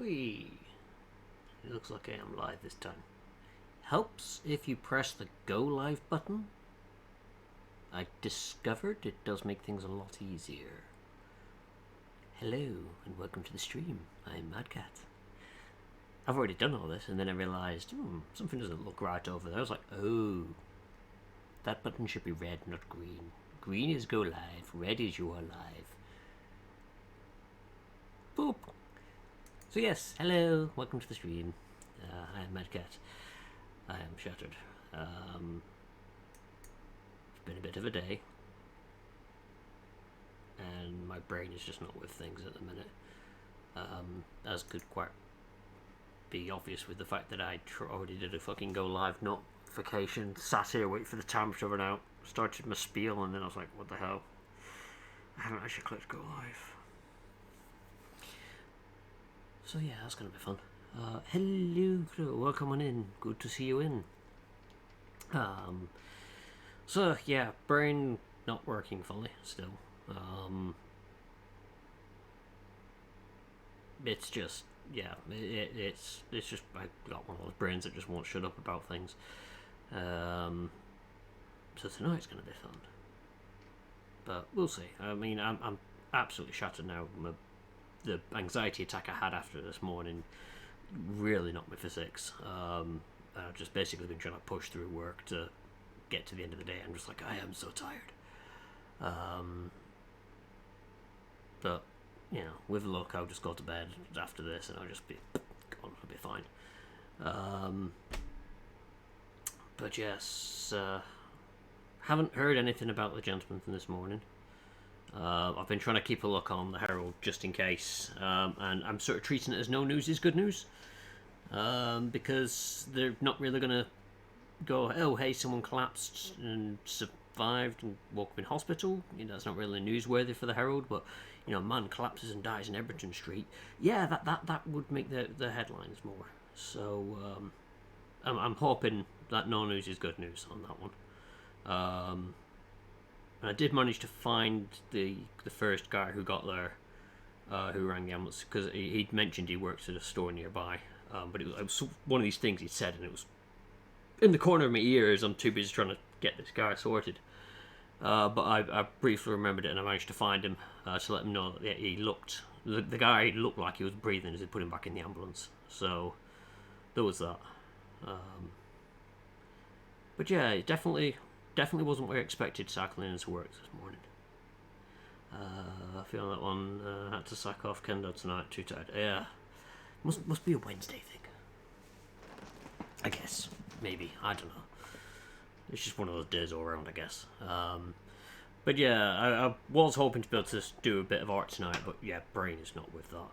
Whee! It looks like I am live this time. Helps if you press the go live button. I discovered it does make things a lot easier. Hello and welcome to the stream. I'm Madcat. I've already done all this and then I realised, something doesn't look right over there. I was like, oh, that button should be red, not green. Green is go live, red is you are live. Boop. So yes, hello, welcome to the stream. I am Madcat. I am shattered. It's been a bit of a day, and my brain is just not with things at the minute. As could quite be obvious with the fact that I already did a fucking go live notification, sat here, wait for the timer to run out, started my spiel, and then I was like, what the hell? I haven't actually clicked go live. So yeah, that's gonna be fun. Hello, welcome on in. Good to see you in. So yeah, brain not working fully still. It's just it's just I got one of those brains that just won't shut up about things. So tonight's gonna be fun, but we'll see. I mean, I'm absolutely shattered now. The anxiety attack I had after this morning really knocked me for six. I've just basically been trying to push through work to get to the end of the day. I'm just like, I am so tired. But you know, with luck, I'll just go to bed after this, and I'll just be gone. I'll be fine. But yes, haven't heard anything about the gentleman from this morning. I've been trying to keep a look on the Herald just in case, and I'm sort of treating it as no news is good news, because they're not really going to go, oh hey, someone collapsed and survived and woke up in hospital. You know, that's not really newsworthy for the Herald, but you know, man collapses and dies in Edmonton Street. Yeah, that would make the headlines more. So I'm hoping that no news is good news on that one. I did manage to find the first guy who got there, who rang the ambulance, because he'd mentioned he works at a store nearby. But it was one of these things he'd said, and it was in the corner of my ears. I'm too busy trying to get this guy sorted. But I briefly remembered it, and I managed to find him to let him know that he looked. The guy looked like he was breathing as they put him back in the ambulance. So there was that. But yeah, it definitely wasn't what I expected cycling into work this morning. I feel that one had to sack off kendo tonight, too tired. Yeah, must be a Wednesday thing. I guess, maybe, I don't know. It's just one of those days all around, I guess. But yeah, I was hoping to be able to do a bit of art tonight, but yeah, brain is not with that.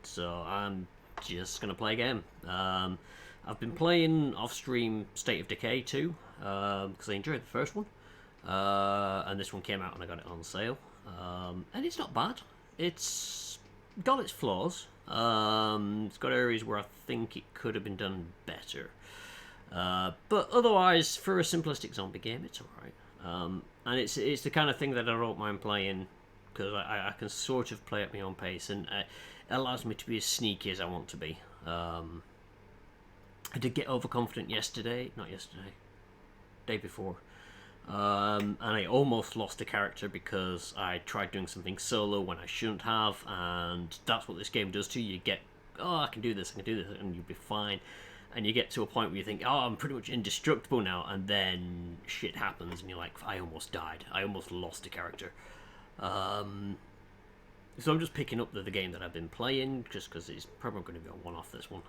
So I'm just gonna play a game. I've been playing off-stream State of Decay 2, because I enjoyed the first one, and this one came out and I got it on sale, and it's not bad. It's got its flaws. It's got areas where I think it could have been done better, but otherwise, for a simplistic zombie game, it's alright. And it's the kind of thing that I don't mind playing, because I can sort of play at my own pace, and it allows me to be as sneaky as I want to be. I did get overconfident day before, and I almost lost a character because I tried doing something solo when I shouldn't have, and that's what this game does to you. You get, oh, I can do this, and you'll be fine, and you get to a point where you think, oh, I'm pretty much indestructible now, and then shit happens, and you're like, I almost died, I almost lost a character. So I'm just picking up the game that I've been playing, just because it's probably going to be a one-off, this one.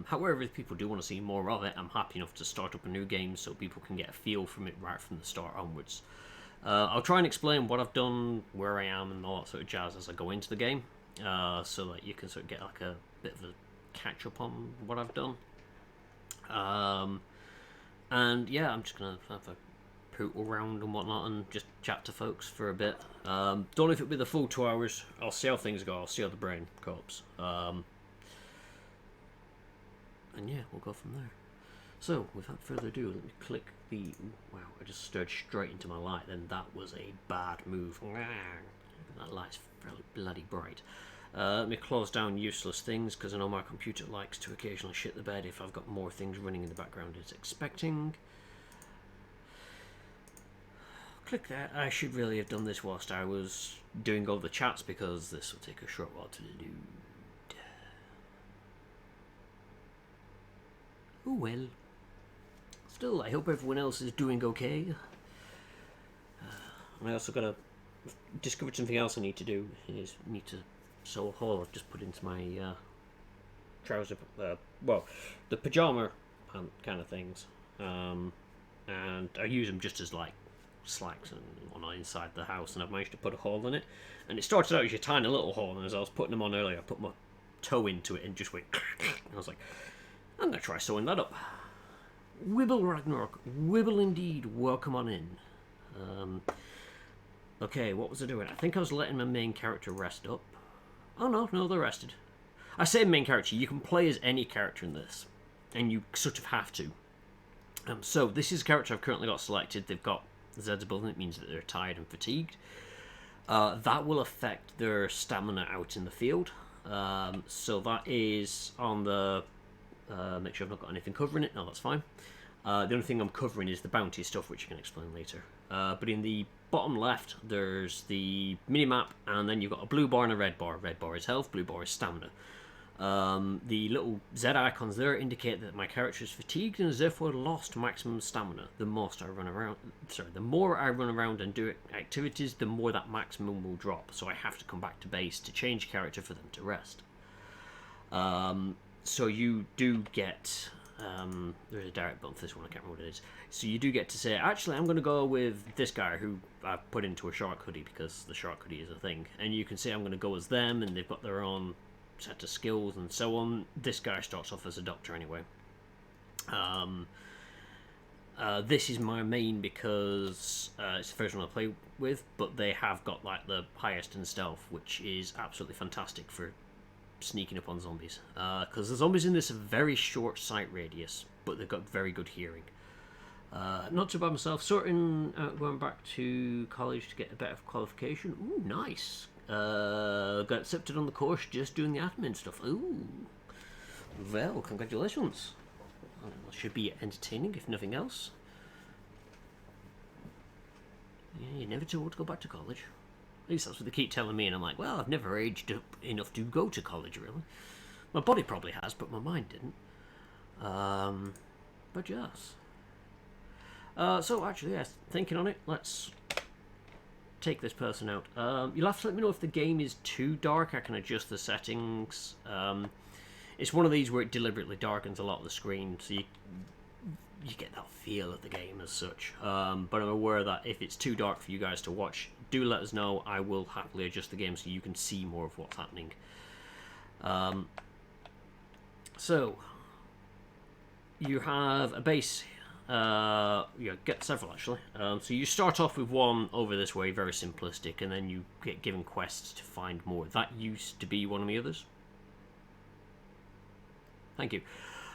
However, if people do want to see more of it, I'm happy enough to start up a new game so people can get a feel from it right from the start onwards. I'll try and explain what I've done, where I am, and all that sort of jazz as I go into the game, so that you can sort of get like a bit of a catch-up on what I've done. And yeah, I'm just going to have a poot around and whatnot and just chat to folks for a bit. Don't know if it'll be the full 2 hours. I'll see how things go. I'll see how the brain copes. And yeah, we'll go from there. So, without further ado, let me click the... Ooh, wow, I just stared straight into my light, then that was a bad move. That light's fairly bloody bright. Let me close down useless things because I know my computer likes to occasionally shit the bed if I've got more things running in the background it's expecting. Click that. I should really have done this whilst I was doing all the chats because this will take a short while to do. Oh well. Still, I hope everyone else is doing okay. And I also got to discovered something else I need to do. Is need to sew a hole I've just put into my trouser. Well, the pajama pant kind of things, and I use them just as like slacks and on inside the house, and I've managed to put a hole in it. And it started out as a tiny little hole, and as I was putting them on earlier, I put my toe into it and just went. And I was like, I'm gonna try sewing that up. Wibble Ragnarok, wibble indeed. Welcome on in. Okay, what was I doing? I think I was letting my main character rest up. Oh no, they're rested. I say main character. You can play as any character in this, and you sort of have to. So this is a character I've currently got selected. They've got Zeds above them. It means that they're tired and fatigued. That will affect their stamina out in the field. So that is on the... make sure I've not got anything covering it. No, that's fine. The only thing I'm covering is the bounty stuff, which I can explain later. But in the bottom left, there's the mini-map, and then you've got a blue bar and a red bar. Red bar is health, blue bar is stamina. The little Z icons there indicate that my character is fatigued and has therefore lost maximum stamina. The more I run around and do activities, the more that maximum will drop. So I have to come back to base to change character for them to rest. So you do get... there's a direct button for this one, I can't remember what it is. So you do get to say, actually, I'm going to go with this guy who I've put into a shark hoodie because the shark hoodie is a thing. And you can say I'm going to go as them, and they've got their own set of skills and so on. This guy starts off as a doctor anyway. This is my main because it's the first one I play with, but they have got like the highest in stealth, which is absolutely fantastic for sneaking up on zombies, because the zombies in this have very short sight radius, but they've got very good hearing. Not too bad myself. Sorting out going back to college to get a better qualification. Ooh, nice. Got accepted on the course just doing the admin stuff. Ooh, well, congratulations. Should be entertaining if nothing else. Yeah, you're never too old to go back to college. At least that's what they keep telling me, and I'm like, well, I've never aged up enough to go to college, really. My body probably has, but my mind didn't. But yes. So, actually, yes, thinking on it, let's take this person out. You'll have to let me know if the game is too dark. I can adjust the settings. It's one of these where it deliberately darkens a lot of the screen, so you get that feel of the game as such. But I'm aware that if it's too dark for you guys to watch, do let us know. I will happily adjust the game so you can see more of what's happening. So you have a base. You get several actually. So you start off with one over this way, very simplistic, and then you get given quests to find more. That used to be one of the others. Thank you.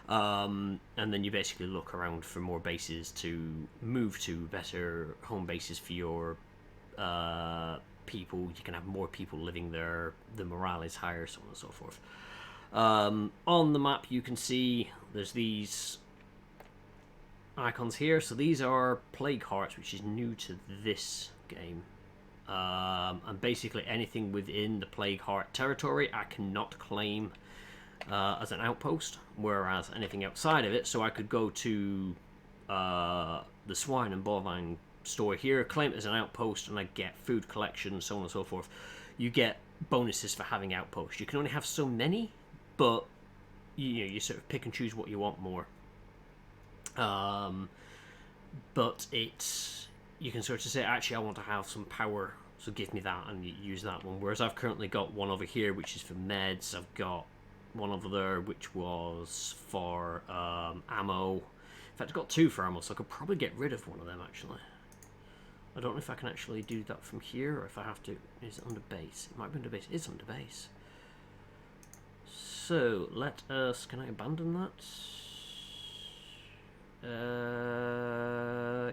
And then you basically look around for more bases to move to, better home bases for your people. You can have more people living there, the morale is higher, so on and so forth. On the map you can see there's these icons here. So these are plague hearts, which is new to this game. And basically anything within the plague heart territory I cannot claim as an outpost, whereas anything outside of it, so I could go to the swine and bovine store here, claim it as an outpost, and I get food collection, so on and so forth. You get bonuses for having outposts. You can only have so many, but you sort of pick and choose what you want more. But you can sort of say, actually I want to have some power, so give me that, and you use that one. Whereas I've currently got one over here which is for meds. I've got one over there which was for ammo. In fact, I've got two for ammo, so I could probably get rid of one of them actually. I don't know if I can actually do that from here, or if I have to. Is it under base? It might be under base. It's under base. So let us... Can I abandon that?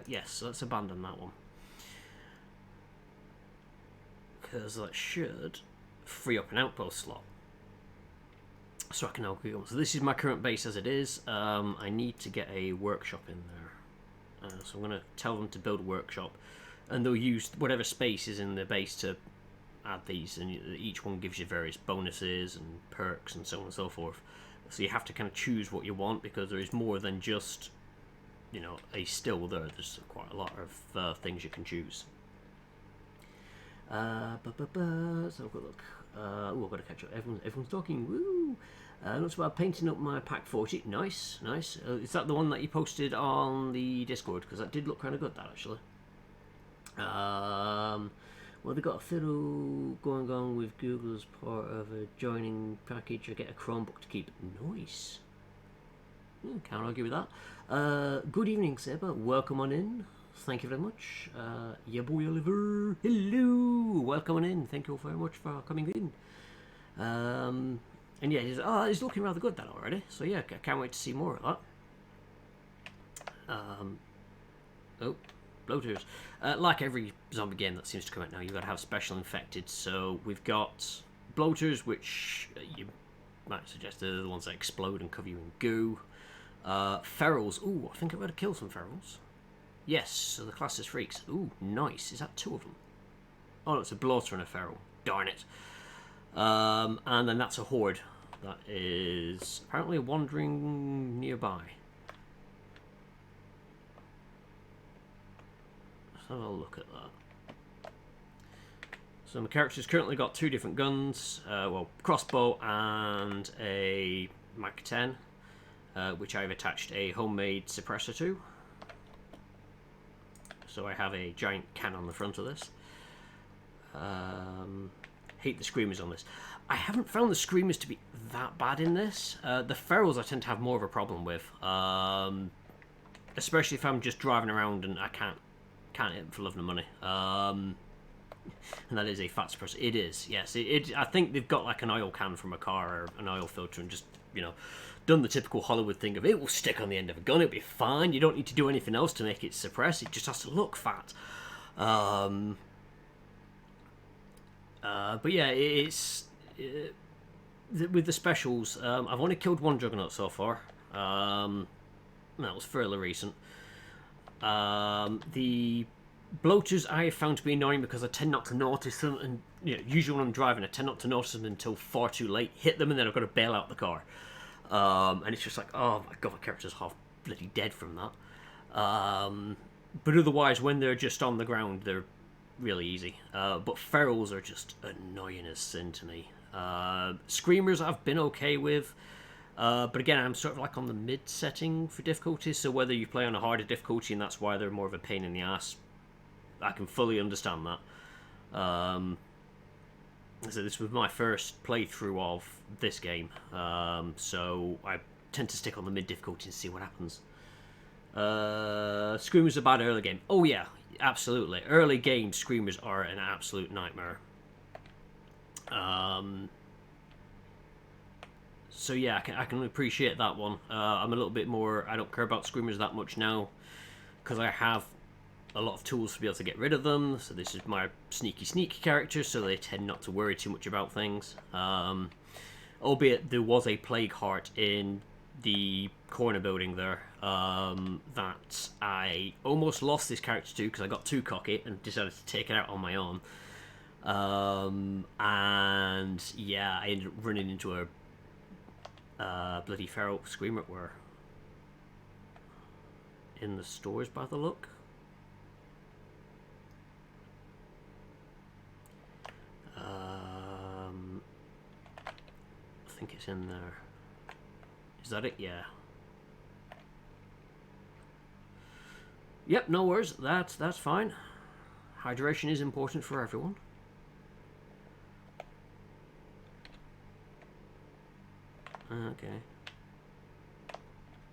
Yes, let's abandon that one. Because that should free up an outpost slot. So I can now go. So this is my current base as it is. I need to get a workshop in there. So I'm going to tell them to build a workshop. And they'll use whatever space is in the base to add these. And each one gives you various bonuses and perks and so on and so forth. So you have to kind of choose what you want, because there is more than just, you know, a still there. There's quite a lot of things you can choose. So have a good look. I've got to catch up. Everyone's talking. Woo! Looks about painting up my pack 40. Nice, nice. Is that the one that you posted on the Discord? Because that did look kind of good, that actually. Well, they got a fiddle going on with Google as part of a joining package. I get a Chromebook to keep. Nice. Can't argue with that. Good evening, Saber. Welcome on in. Thank you very much. Yeah, boy Oliver. Hello. Welcome on in. Thank you all very much for coming in. And yeah, it's looking rather good that already. So yeah, I can't wait to see more of that. Oh, bloaters. Like every zombie game that seems to come out now, you've got to have special infected. So we've got bloaters, which you might suggest are the ones that explode and cover you in goo. Ferals. Ooh, I think I'm going to kill some ferals. Yes, so the class is freaks. Ooh, nice. Is that 2 of them? Oh, no, it's a bloater and a feral. Darn it. And then that's a horde. That is apparently wandering nearby. Let's have a look at that. So my character's currently got 2 different guns. Well, crossbow and a Mac 10, which I've attached a homemade suppressor to. So I have a giant can on the front of this. Hate the screamers on this. I haven't found the screamers to be that bad in this. The ferals I tend to have more of a problem with. Especially if I'm just driving around and I can't hit them for love and money. And that is a fat suppressor. It is, yes. I think they've got like an oil can from a car or an oil filter and just, you know, done the typical Hollywood thing of it will stick on the end of a gun, it'll be fine, you don't need to do anything else to make it suppress, it just has to look fat. But yeah, with the specials, I've only killed 1 juggernaut so far. That was fairly recent. The bloaters I have found to be annoying because I tend not to notice them, and you know, usually when I'm driving I tend not to notice them until far too late, hit them and then I've got to bail out the car. And it's just like, oh my god, my character's half bloody dead from that. But otherwise, when they're just on the ground, they're really easy. But ferals are just annoying as sin to me. Screamers I've been okay with. But again, I'm sort of like on the mid setting for difficulty, so whether you play on a harder difficulty and that's why they're more of a pain in the ass, I can fully understand that. So this was my first playthrough of this game, so I tend to stick on the mid difficulty and see what happens. Screamers are bad early game. Oh yeah, absolutely. Early game screamers are an absolute nightmare. So yeah, I can appreciate that one. I'm a little bit more, I don't care about screamers that much now, because I have a lot of tools to be able to get rid of them. So this is my sneaky character, so they tend not to worry too much about things. Albeit there was a plague heart in the corner building there that I almost lost this character to because I got too cocky and decided to take it out on my own. And yeah, I ended up running into a bloody feral screamer at were in the stores by the look. I think it's in there. Is that it? Yeah. Yep, no worries. That's fine. Hydration is important for everyone. Okay.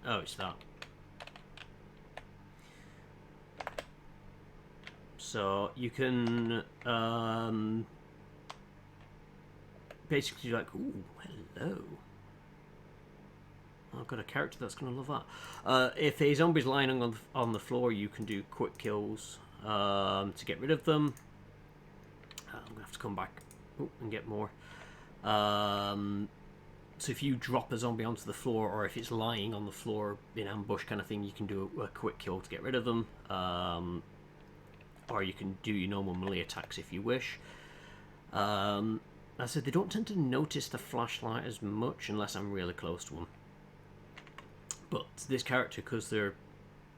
Oh, it's that. So you can basically like, ooh, hello. I've got a character that's going to love that. If a zombie's lying on the floor, you can do quick kills to get rid of them. I'm going to have to come back. and get more. So if you drop a zombie onto the floor, or if it's lying on the floor in ambush kind of thing, you can do a quick kill to get rid of them. Or you can do your normal melee attacks if you wish. I said they don't tend to notice the flashlight as much unless I'm really close to them. But this character, because their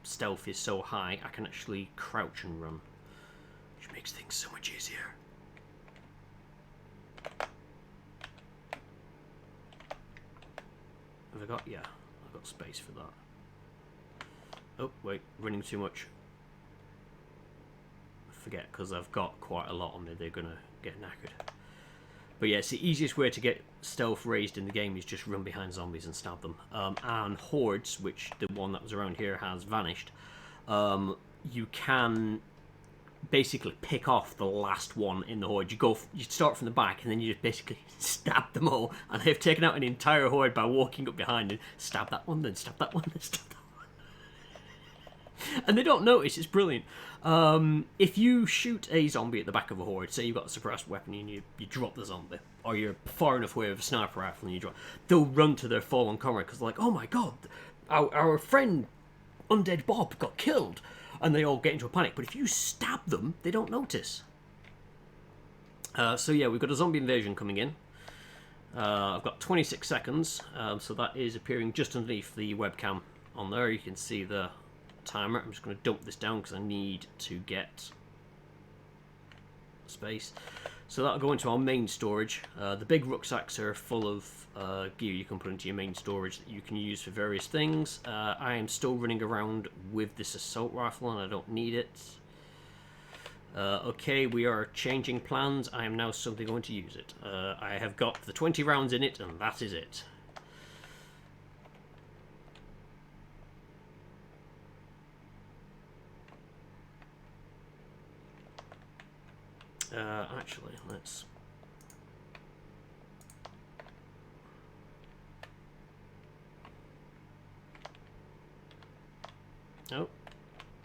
stealth is so high, I can actually crouch and run, which makes things so much easier. Have I got? Yeah, I've got space for that. Oh, wait, running too much. I forget, because I've got quite a lot on me, they're going to get knackered. But yeah, it's the easiest way to get stealth raised in the game is just run behind zombies and stab them. And hordes, which the one that was around here has vanished, you can basically pick off the last one in the horde. You start from the back and then you just basically stab them all. And they've taken out an entire horde by walking up behind and stab that one, then stab that one, then stab that one. And they don't notice, it's brilliant. If you shoot a zombie at the back of a horde, say you've got a suppressed weapon and you drop the zombie, or you're far enough away with a sniper rifle and you drop, they'll run to their fallen comrade because they're like, oh my god, our friend Undead Bob got killed, and they all get into a panic. But if you stab them, they don't notice. So yeah, we've got a zombie invasion coming in. I've got 26 seconds, so that is appearing just underneath the webcam on there. You can see the timer. I'm just going to dump this down because I need to get space. So that'll go into our main storage. The big rucksacks are full of gear you can put into your main storage that you can use for various things. I am still running around with this assault rifle and I don't need it. Okay, we are changing plans. I am now suddenly going to use it. I have got the 20 rounds in it and that is it. Actually, let's... Oh,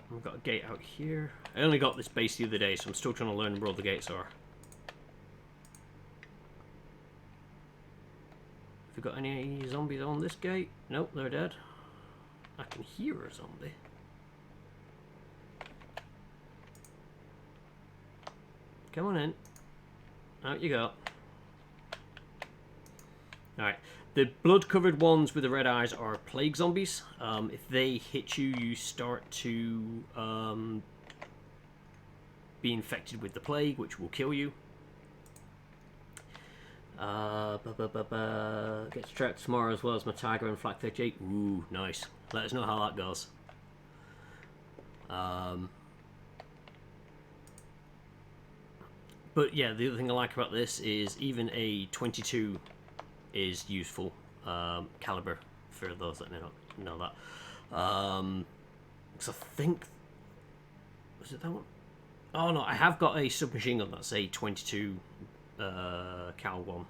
we've got a gate out here. I only got this base the other day, so I'm still trying to learn where all the gates are. Have we got any zombies on this gate? Nope, they're dead. I can hear a zombie. Come on in. Out you go. Alright. The blood-covered ones with the red eyes are plague zombies. If they hit you, you start to be infected with the plague, which will kill you. Get to track tomorrow as well as my tiger and flak 38. Ooh, nice. Let us know how that goes. But yeah, the other thing I like about this is even a 22 is useful caliber for those that may not know that. Because I think... Was it that one? Oh no, I have got a submachine gun that's a 22 cal one.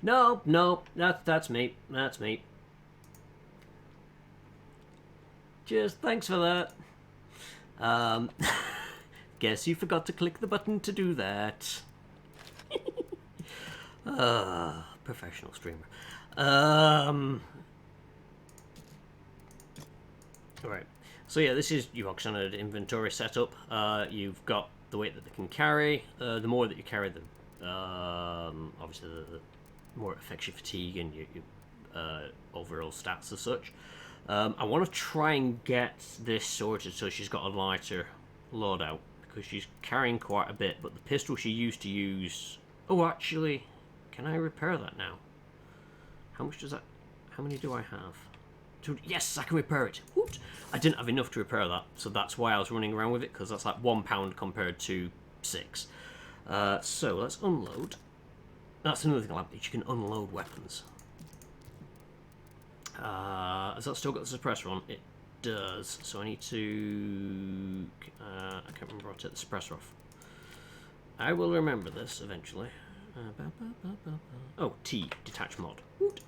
No, that's me. That's me. Just thanks for that. Guess you forgot to click the button to do that. Professional streamer. Alright. So yeah, this is your standard inventory setup. You've got the weight that they can carry. The more that you carry, the obviously the more it affects your fatigue and your overall stats as such. I want to try and get this sorted so she's got a lighter loadout, because she's carrying quite a bit, but the pistol she used to use... Oh, actually, can I repair that now? How much does that... How many do I have? Yes, I can repair it. Whoops. I didn't have enough to repair that, so that's why I was running around with it, because that's like £1 compared to 6. So, let's unload. That's another thing I like, that you can unload weapons. Has that still got the suppressor on? It does, so I need to... I can't remember how to take the suppressor off. I will remember this eventually. Oh, T, detach mod. Woot.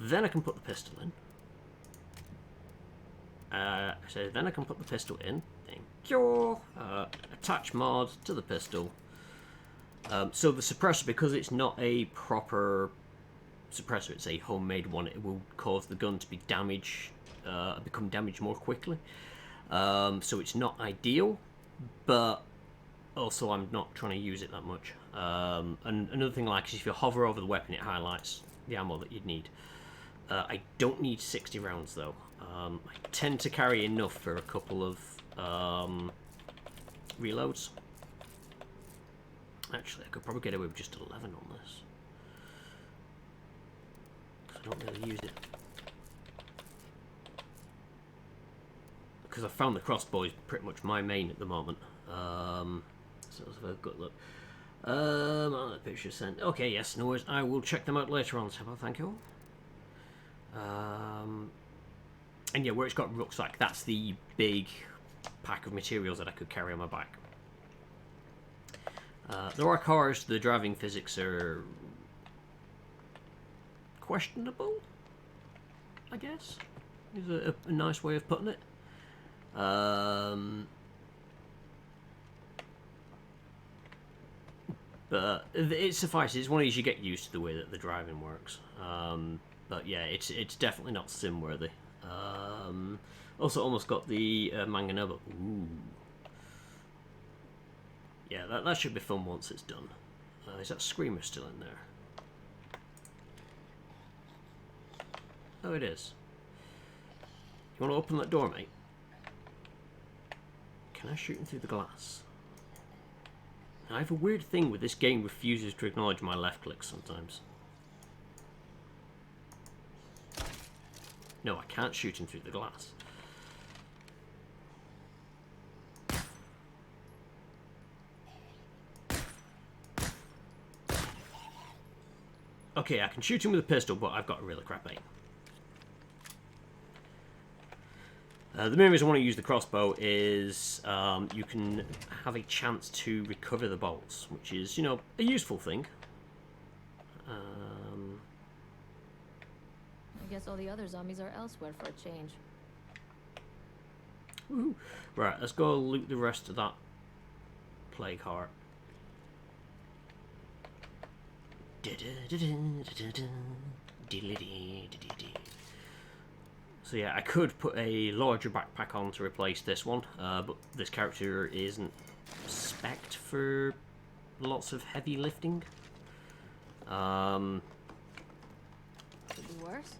Then I can put the pistol in. So then I can put the pistol in. cure. Attach mod to the pistol. So the suppressor, because it's not a proper suppressor, it's a homemade one, it will cause the gun to be become damaged more quickly. So it's not ideal, but also I'm not trying to use it that much. And another thing is if you hover over the weapon, it highlights the ammo that you'd need. I don't need 60 rounds though. I tend to carry enough for a couple of reloads. Actually, I could probably get away with just 11 on this. Because I don't really use it. Because I found the crossbow is pretty much my main at the moment. So let's have a good look. The picture sent. Okay, yes, no worries. I will check them out later on, Sebo, thank you. And yeah, where it's got rucksack, that's the big pack of materials that I could carry on my back. There are cars, the driving physics are questionable, I guess, is a nice way of putting it. But it suffices. It's one of these you get used to the way that the driving works. But yeah, it's definitely not sim worthy. Also, almost got the Manganova. Ooh. Yeah, that should be fun once it's done. Is that Screamer still in there? Oh, it is. You want to open that door, mate? Can I shoot him through the glass? I have a weird thing with this game refuses to acknowledge my left click sometimes. No, I can't shoot him through the glass. Okay, I can shoot him with a pistol, but I've got a really crap aim. The main reason I want to use the crossbow is you can have a chance to recover the bolts, which is, you know, a useful thing. I guess all the other zombies are elsewhere for a change. Woohoo. Right, let's go loot the rest of that plague heart. So yeah, I could put a larger backpack on to replace this one, but this character isn't spec'd for lots of heavy lifting. Could be worse.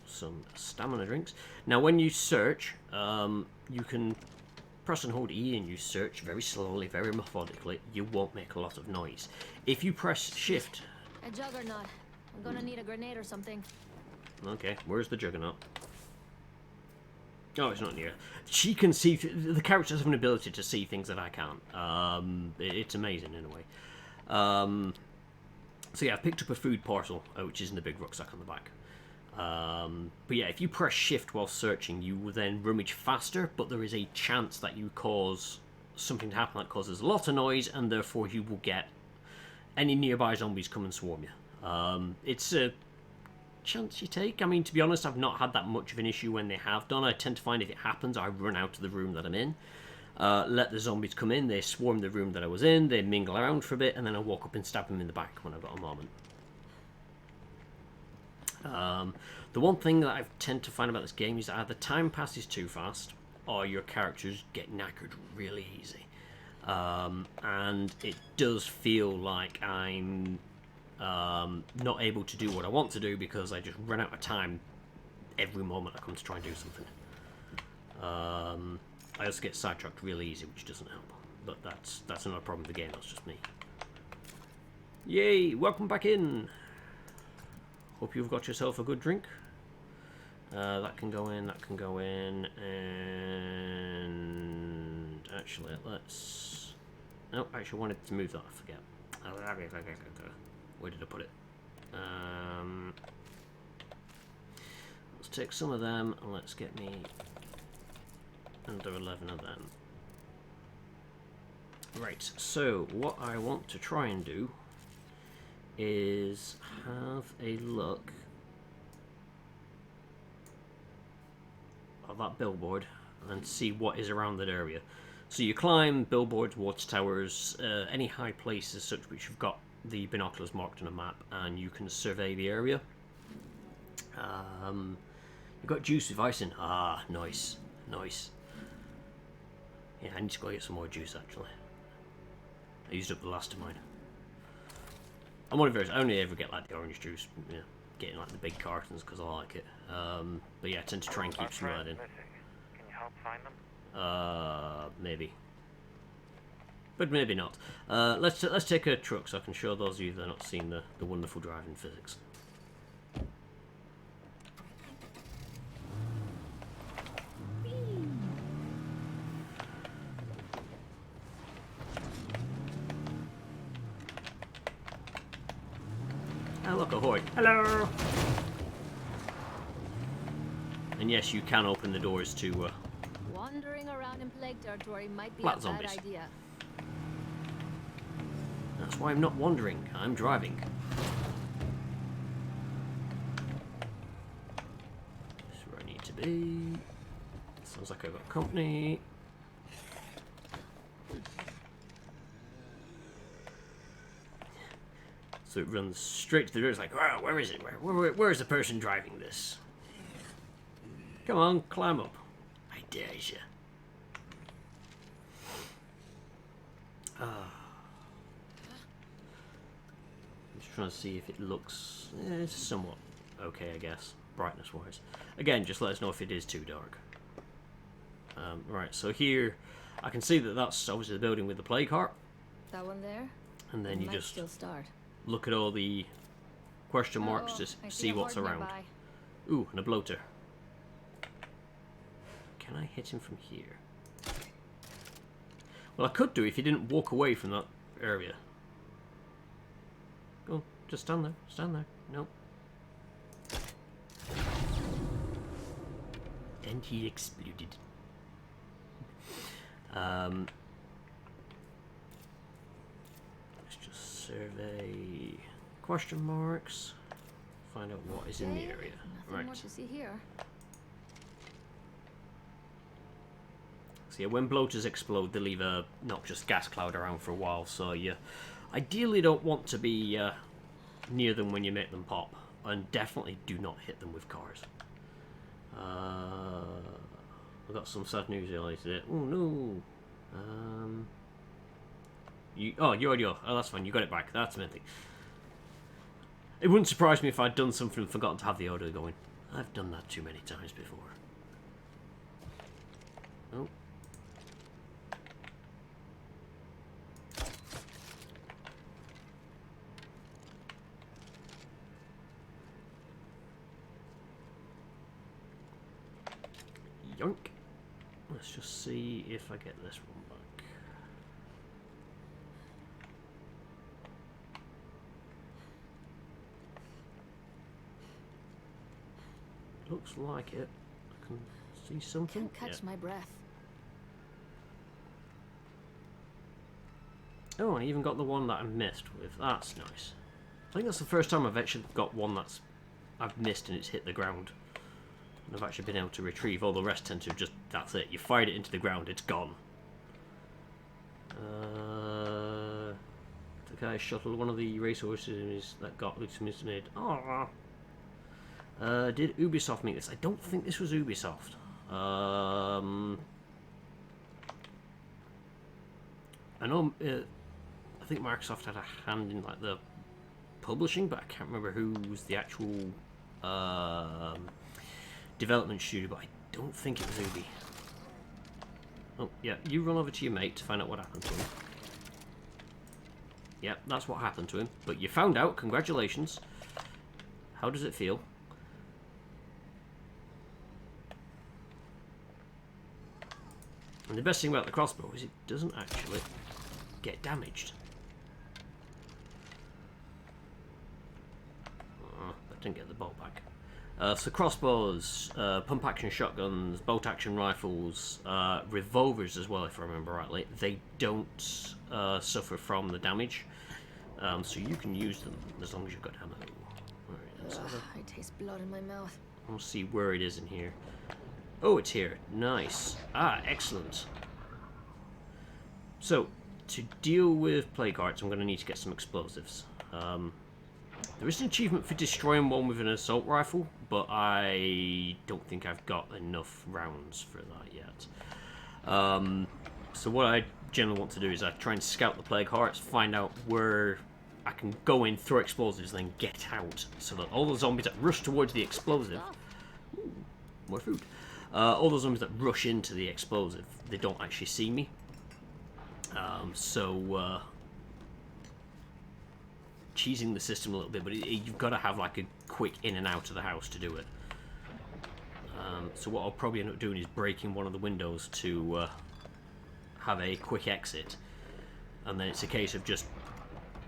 Some stamina drinks. Now when you search, you can press and hold E and you search very slowly, very methodically. You won't make a lot of noise. If you press shift... A juggernaut. I'm gonna need a grenade or something. Okay, where's the juggernaut? Oh, it's not near. She can see... The characters have an ability to see things that I can't. It's amazing in a way. So yeah, I picked up a food parcel, which is in the big rucksack on the back. But yeah, if you press shift while searching, you will then rummage faster, but there is a chance that you cause something to happen that causes a lot of noise, and therefore you will get any nearby zombies come and swarm you. It's a chance you take. I mean, to be honest, I've not had that much of an issue when they have done. I tend to find if it happens, I run out of the room that I'm in, let the zombies come in, they swarm the room that I was in, they mingle around for a bit, and then I walk up and stab them in the back when I've got a moment. The one thing that I tend to find about this game is that either time passes too fast or your characters get knackered really easy. And it does feel like I'm not able to do what I want to do because I just run out of time every moment I come to try and do something. I also get sidetracked really easy, which doesn't help. But that's not a problem with the game, that's just me. Yay! Welcome back in! Hope you've got yourself a good drink. That can go in, that can go in, and actually let's... No, I actually wanted to move that, I forget. Where did I put it? Let's take some of them and let's get me under 11 of them. Right, so what I want to try and do is have a look at that billboard and see what is around that area. So you climb billboards, watchtowers, any high places such which you've got the binoculars marked on a map, and you can survey the area. You've got juice with ice in. Ah, nice. Nice. Yeah, I need to go get some more juice, actually. I used up the last of mine. I'm one of those, I only ever get like the orange juice, you know, getting like the big cartons because I like it. But yeah, I tend to try and keep some of that in. Can you help find them? Maybe. But maybe not. Let's take a truck so I can show those of you that have not seen the wonderful driving physics. Oh, look, ahoy. Hello! And yes, you can open the doors to Wandering around in plague territory might be Flat a zombies. bad idea. That's why I'm not wandering, I'm driving. That's where I need to be. Sounds like I've got company. So it runs straight to the door. It's like, wow, where is it? Where is the person driving this? Come on, climb up. I dare you. I'm just trying to see if it looks it's somewhat okay, I guess, brightness wise. Again, just let us know if it is too dark. Right, so here I can see that that's obviously the building with the plague heart, That one there? and then It you might just still start. look at all the question marks Oh, to I see a what's horde around. nearby. Ooh, and a bloater. Can I hit him from here? Well, I could do if he didn't walk away from that area. Go on, just stand there. Stand there. Nope. And he exploded. Let's just survey question marks. Find out what is in the Okay, area. Nothing Right. more to see here. So yeah, when bloaters explode, they leave a noxious gas cloud around for a while, so you ideally don't want to be near them when you make them pop, and definitely do not hit them with cars. I've got some sad news earlier today. Oh no! You already are. Oh, that's fine. You got it back. That's the main thing. It wouldn't surprise me if I'd done something and forgotten to have the order going. I've done that too many times before. Oh. Yoink. Let's just see if I get this one back. Looks like it. I can see something. Can't catch Yeah. my breath. Oh, I even got the one that I missed with. That's nice. I think that's the first time I've actually got one that's I've missed and it's hit the ground. And I've actually been able to retrieve. All the rest tend to just, that's it. You fired it into the ground, it's gone. The guy shuttled one of the racehorses that got made. Oh. Did Ubisoft make this? I don't think this was Ubisoft. I know. I think Microsoft had a hand in like the publishing, but I can't remember who was the actual development studio. But I don't think it was Ubi. Oh yeah, you run over to your mate to find out what happened to him. Yep, that's what happened to him. But you found out. Congratulations. How does it feel? And the best thing about the crossbow is it doesn't actually get damaged. I didn't get the bolt back. So crossbows, pump-action shotguns, bolt-action rifles, revolvers as well, if I remember rightly, they don't suffer from the damage. So you can use them as long as you've got ammo. Right, let's have I taste blood in my mouth. We'll see where it is in here. Oh, it's here. Nice. Ah, excellent. So, to deal with plague hearts, I'm going to need to get some explosives. There is an achievement for destroying one with an assault rifle, but I don't think I've got enough rounds for that yet. So what I generally want to do is I try and scout the plague hearts, find out where I can go in, throw explosives, then get out, so that all the zombies that rush towards the explosive... Ooh, more food. All the zombies that rush into the explosive, they don't actually see me. Cheesing the system a little bit, but you've got to have like a quick in and out of the house to do it. So what I'll probably end up doing is breaking one of the windows to have a quick exit, and then it's a case of just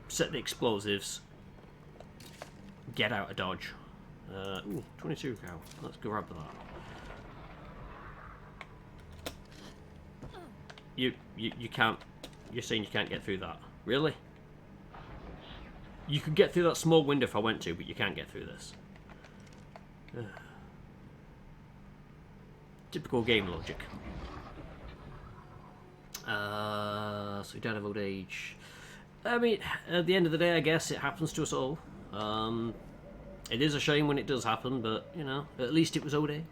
set the explosives, get out of Dodge. Ooh, 22 cow. Let's go grab that. You can't. You're saying you can't get through that? Really? You could get through that small window if I went to, but you can't get through this. Typical game logic. So we don't have old age. I mean, at the end of the day, I guess it happens to us all. It is a shame when it does happen, but, you know, at least it was old age.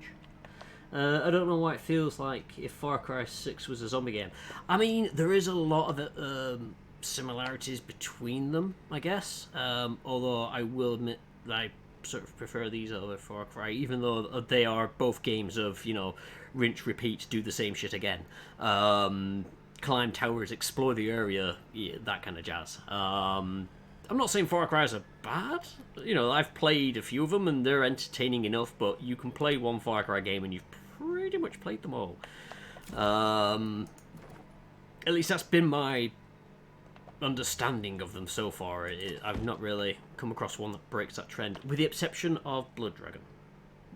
I don't know why it feels like if Far Cry 6 was a zombie game. I mean, there is a lot of similarities between them, I guess. Although I will admit that I sort of prefer these over Far Cry, even though they are both games of, you know, rinse, repeat, do the same shit again. Climb towers, explore the area, yeah, that kind of jazz. I'm not saying Far Cry's are bad. You know, I've played a few of them and they're entertaining enough, but you can play one Far Cry game and you've pretty much played them all. At least that's been my understanding of them so far. I've not really come across one that breaks that trend, with the exception of Blood Dragon.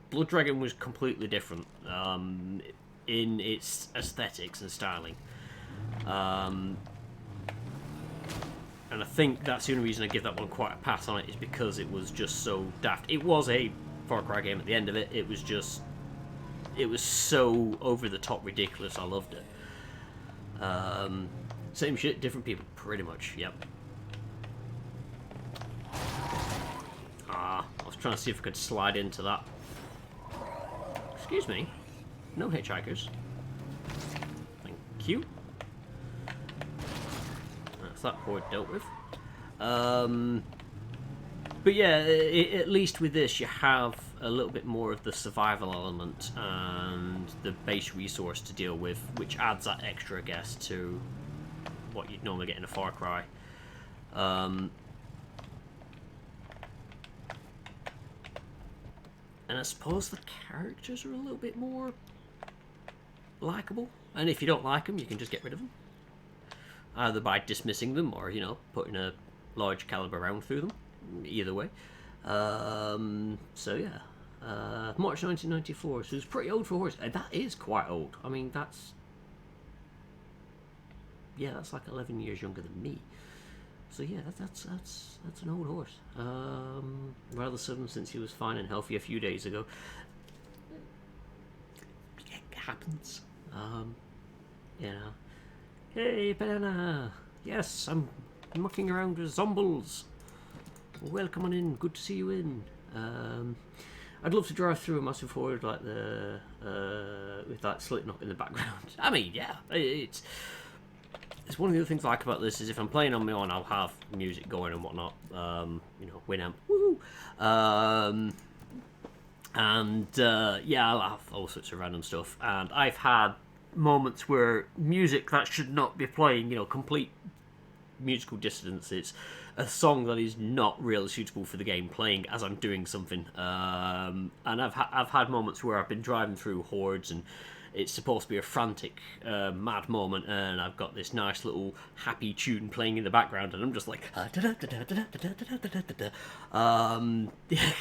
Blood Dragon was completely different in its aesthetics and styling. And I think that's the only reason I give that one quite a pass on it, is because it was just so daft. It was a Far Cry game at the end of it. It was so over-the-top ridiculous. I loved it. Same shit, different people, pretty much, yep. I was trying to see if I could slide into that. Excuse me. No hitchhikers. Thank you. That's that horde dealt with. But yeah, at least with this you have a little bit more of the survival element and the base resource to deal with, which adds that extra, I guess, to what you'd normally get in a Far Cry. And I suppose the characters are a little bit more likable, and if you don't like them, you can just get rid of them. Either by dismissing them or, you know, putting a large caliber round through them. Either way. So yeah. March 1994, so it's pretty old for horse. That is quite old. I mean, that's like 11 years younger than me. So yeah, that's an old horse. Rather sudden since he was fine and healthy a few days ago. It happens. You know. Hey, Banana! Yes, I'm mucking around with zombles. Welcome on in, good to see you in. I'd love to drive through a massive horde like with that Slipknot in the background. I mean, yeah, it's one of the other things I like about this is if I'm playing on my own, I'll have music going and whatnot. You know, Winamp, woo! Yeah, I'll have all sorts of random stuff. And I've had moments where music that should not be playing, you know, complete musical dissonance. It's a song that is not really suitable for the game playing as I'm doing something. And I've had moments where I've been driving through hordes and it's supposed to be a frantic, mad moment, and I've got this nice little happy tune playing in the background, and I'm just like,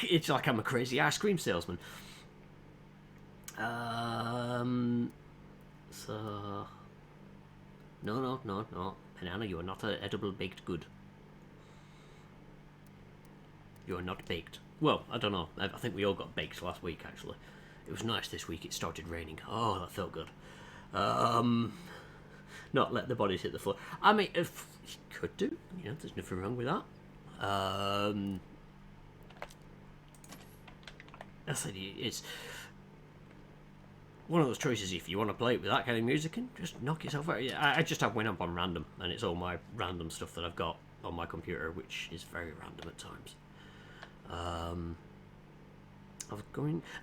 it's like I'm a crazy ice cream salesman. So, no, Banana, you are not an edible baked good. You are not baked. Well, I don't know. I think we all got baked last week, actually. It was nice this week. It started raining. Oh, that felt good. Not let the bodies hit the floor. I mean, if you could do, you know, there's nothing wrong with that. I said it's one of those choices. If you want to play it with that kind of music, and just knock yourself out. I just have Winamp on random, and it's all my random stuff that I've got on my computer, which is very random at times.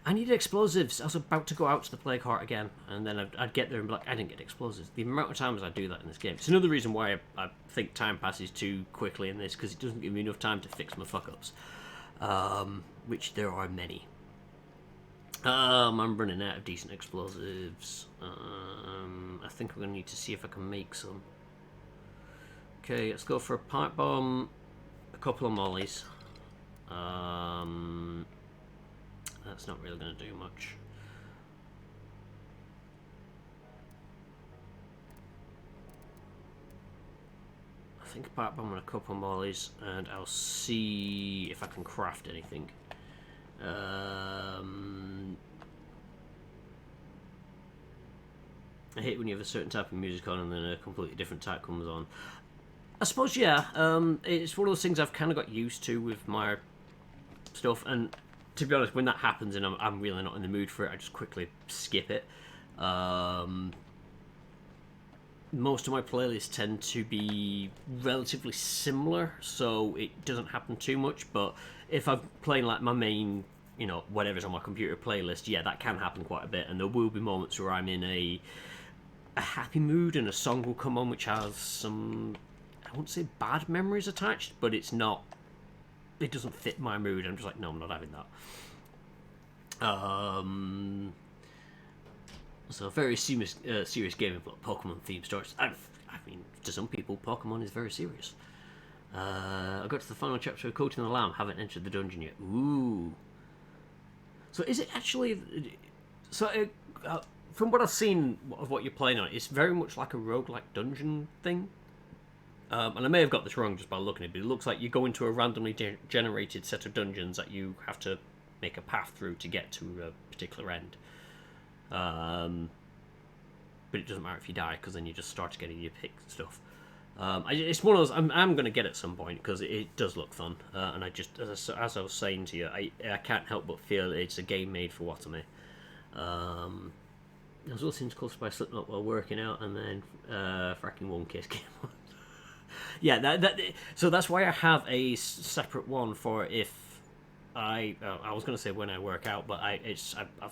I needed explosives. I was about to go out to the plague heart again, and then I'd get there and be like, I didn't get explosives. The amount of times I do that in this game. It's another reason why I think time passes too quickly in this, because it doesn't give me enough time to fix my fuck-ups. Which there are many. I'm running out of decent explosives. I think I'm going to need to see if I can make some. Okay, let's go for a pipe bomb, a couple of mollies. That's not really going to do much. I think a pipe bomb and a couple of mollies, and I'll see if I can craft anything. I hate when you have a certain type of music on and then a completely different type comes on. I suppose, yeah, it's one of those things I've kind of got used to with my stuff, and to be honest, when that happens and I'm really not in the mood for it, I just quickly skip it. Most of my playlists tend to be relatively similar, so it doesn't happen too much, but if I'm playing like my main, you know, whatever's on my computer playlist, yeah, that can happen quite a bit, and there will be moments where I'm in a happy mood and a song will come on which has some, I won't say bad memories attached, but it doesn't fit my mood. I'm just like, no, I'm not having that. So very serious gaming, but Pokemon theme starts. I mean, to some people, Pokemon is very serious. I got to the final chapter of Coating the Lamb. Haven't entered the dungeon yet. Ooh. So is it actually? So from what I've seen of what you're playing on, it's very much like a roguelike dungeon thing. And I may have got this wrong just by looking at it, but it looks like you go into a randomly generated set of dungeons that you have to make a path through to get to a particular end. But it doesn't matter if you die, because then you just start getting your pick stuff. It's one of those, I'm going to get at some point, because it does look fun. And I just, as I was saying to you, I can't help but feel it's a game made for Watame. I was listening to Close by Slipknot while working out, and then fracking One Kiss came on. Yeah, so that's why I have a separate one for if I was going to say when I work out, but I've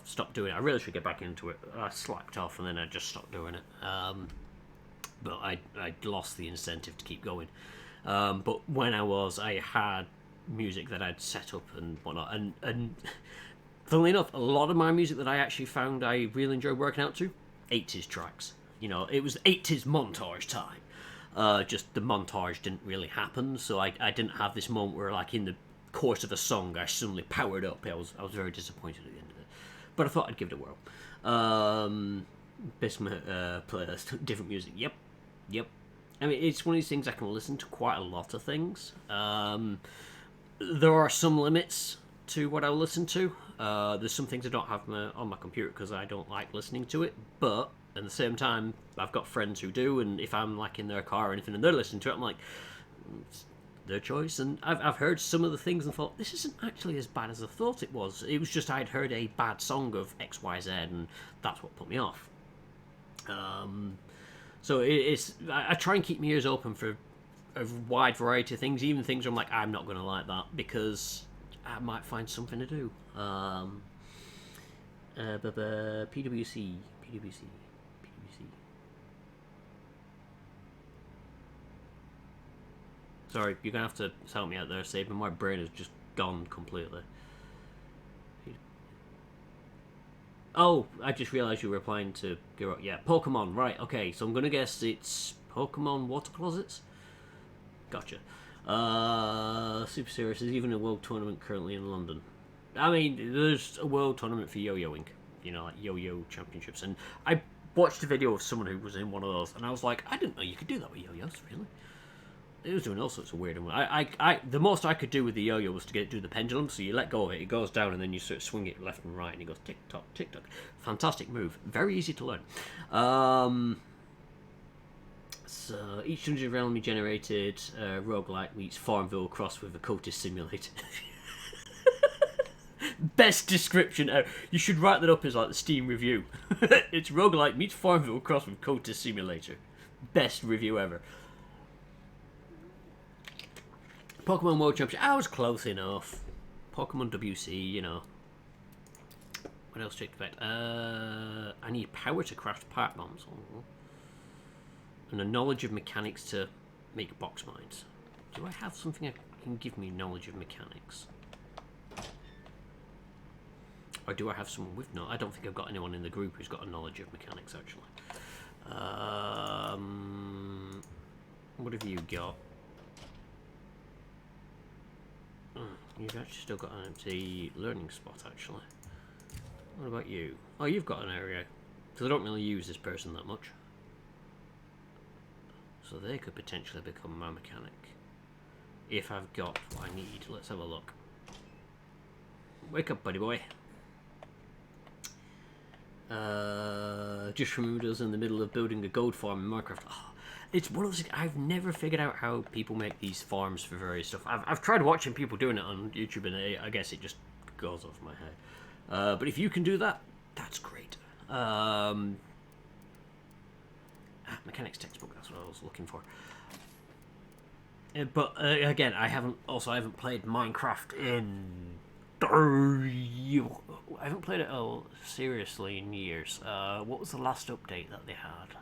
stopped doing it. I really should get back into it. I slacked off and then I just stopped doing it. But I lost the incentive to keep going. But when I had music that I'd set up and whatnot, and funnily enough, a lot of my music that I actually found I really enjoyed working out to, 80s tracks. You know, it was 80s montage time. Just the montage didn't really happen, so I didn't have this moment where, like, in the course of a song, I suddenly powered up. I was very disappointed at the end of it, but I thought I'd give it a whirl. Bismuth playlist, different music. Yep. I mean, it's one of these things I can listen to quite a lot of things. There are some limits to what I'll listen to. There's some things I don't have on my computer because I don't like listening to it, but at the same time, I've got friends who do, and if I'm like in their car or anything and they're listening to it, I'm like, it's their choice. And I've heard some of the things and thought, this isn't actually as bad as I thought it was. It was just I'd heard a bad song of XYZ, and that's what put me off. So I try and keep my ears open for a wide variety of things, even things where I'm like, I'm not going to like that, because I might find something to do. PWC. Sorry, you're going to have to help me out there, Saban. My brain has just gone completely. Oh, I just realised you were replying to... Yeah, Pokemon, right, okay. So I'm going to guess it's Pokemon Water Closets? Gotcha. Super serious. There's even a world tournament currently in London. I mean, there's a world tournament for yo-yoing. You know, like yo-yo championships. And I watched a video of someone who was in one of those, and I was like, I didn't know you could do that with yo-yos, really. It was doing all sorts of weird. The most I could do with the yo-yo was to get it to do the pendulum. So you let go of it, it goes down, and then you sort of swing it left and right, and it goes tick tock, tick tock. Fantastic move, very easy to learn. So each dungeon randomly generated roguelike meets Farmville crossed with a cultist simulator. Best description ever. You should write that up as like the Steam review. It's roguelike meets Farmville crossed with cultist simulator. Best review ever. Pokemon World Championship. I was close enough. Pokemon WC, you know. What else to expect? I need power to craft pipe bombs. Oh. And a knowledge of mechanics to make box mines. Do I have something that can give me knowledge of mechanics? Or do I have someone with no? I don't think I've got anyone in the group who's got a knowledge of mechanics, actually. What have you got? You've actually still got an empty learning spot, actually. What about you? Oh, you've got an area. Because I don't really use this person that much. So they could potentially become my mechanic. If I've got what I need. Let's have a look. Wake up, buddy boy. Just remembered us in the middle of building a gold farm in Minecraft. Oh, it's one of those things, I've never figured out how people make these farms for various stuff. I've tried watching people doing it on YouTube, and I guess it just goes off my head. But if you can do that, that's great. Mechanics textbook, that's what I was looking for. But again, I haven't played Minecraft in... I haven't played it seriously in years. What was the last update that they had?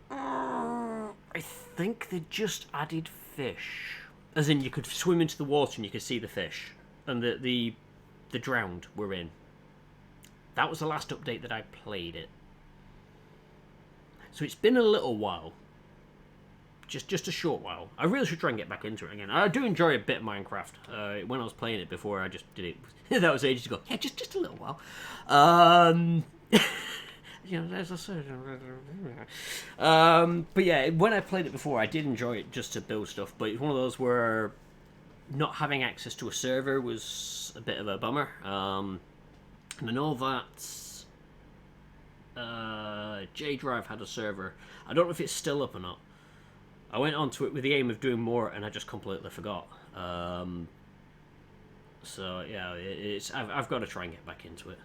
I think they just added fish. As in, you could swim into the water and you could see the fish. And the drowned were in. That was the last update that I played it. So it's been a little while. Just a short while. I really should try and get back into it again. I do enjoy a bit of Minecraft. When I was playing it before, I just did it. That was ages ago. Yeah, just a little while. You know, as I said. But yeah, when I played it before, I did enjoy it just to build stuff. But it's one of those where not having access to a server was a bit of a bummer. And I know that J Drive had a server. I don't know if it's still up or not. I went onto it with the aim of doing more, and I just completely forgot. So yeah, I've got to try and get back into it.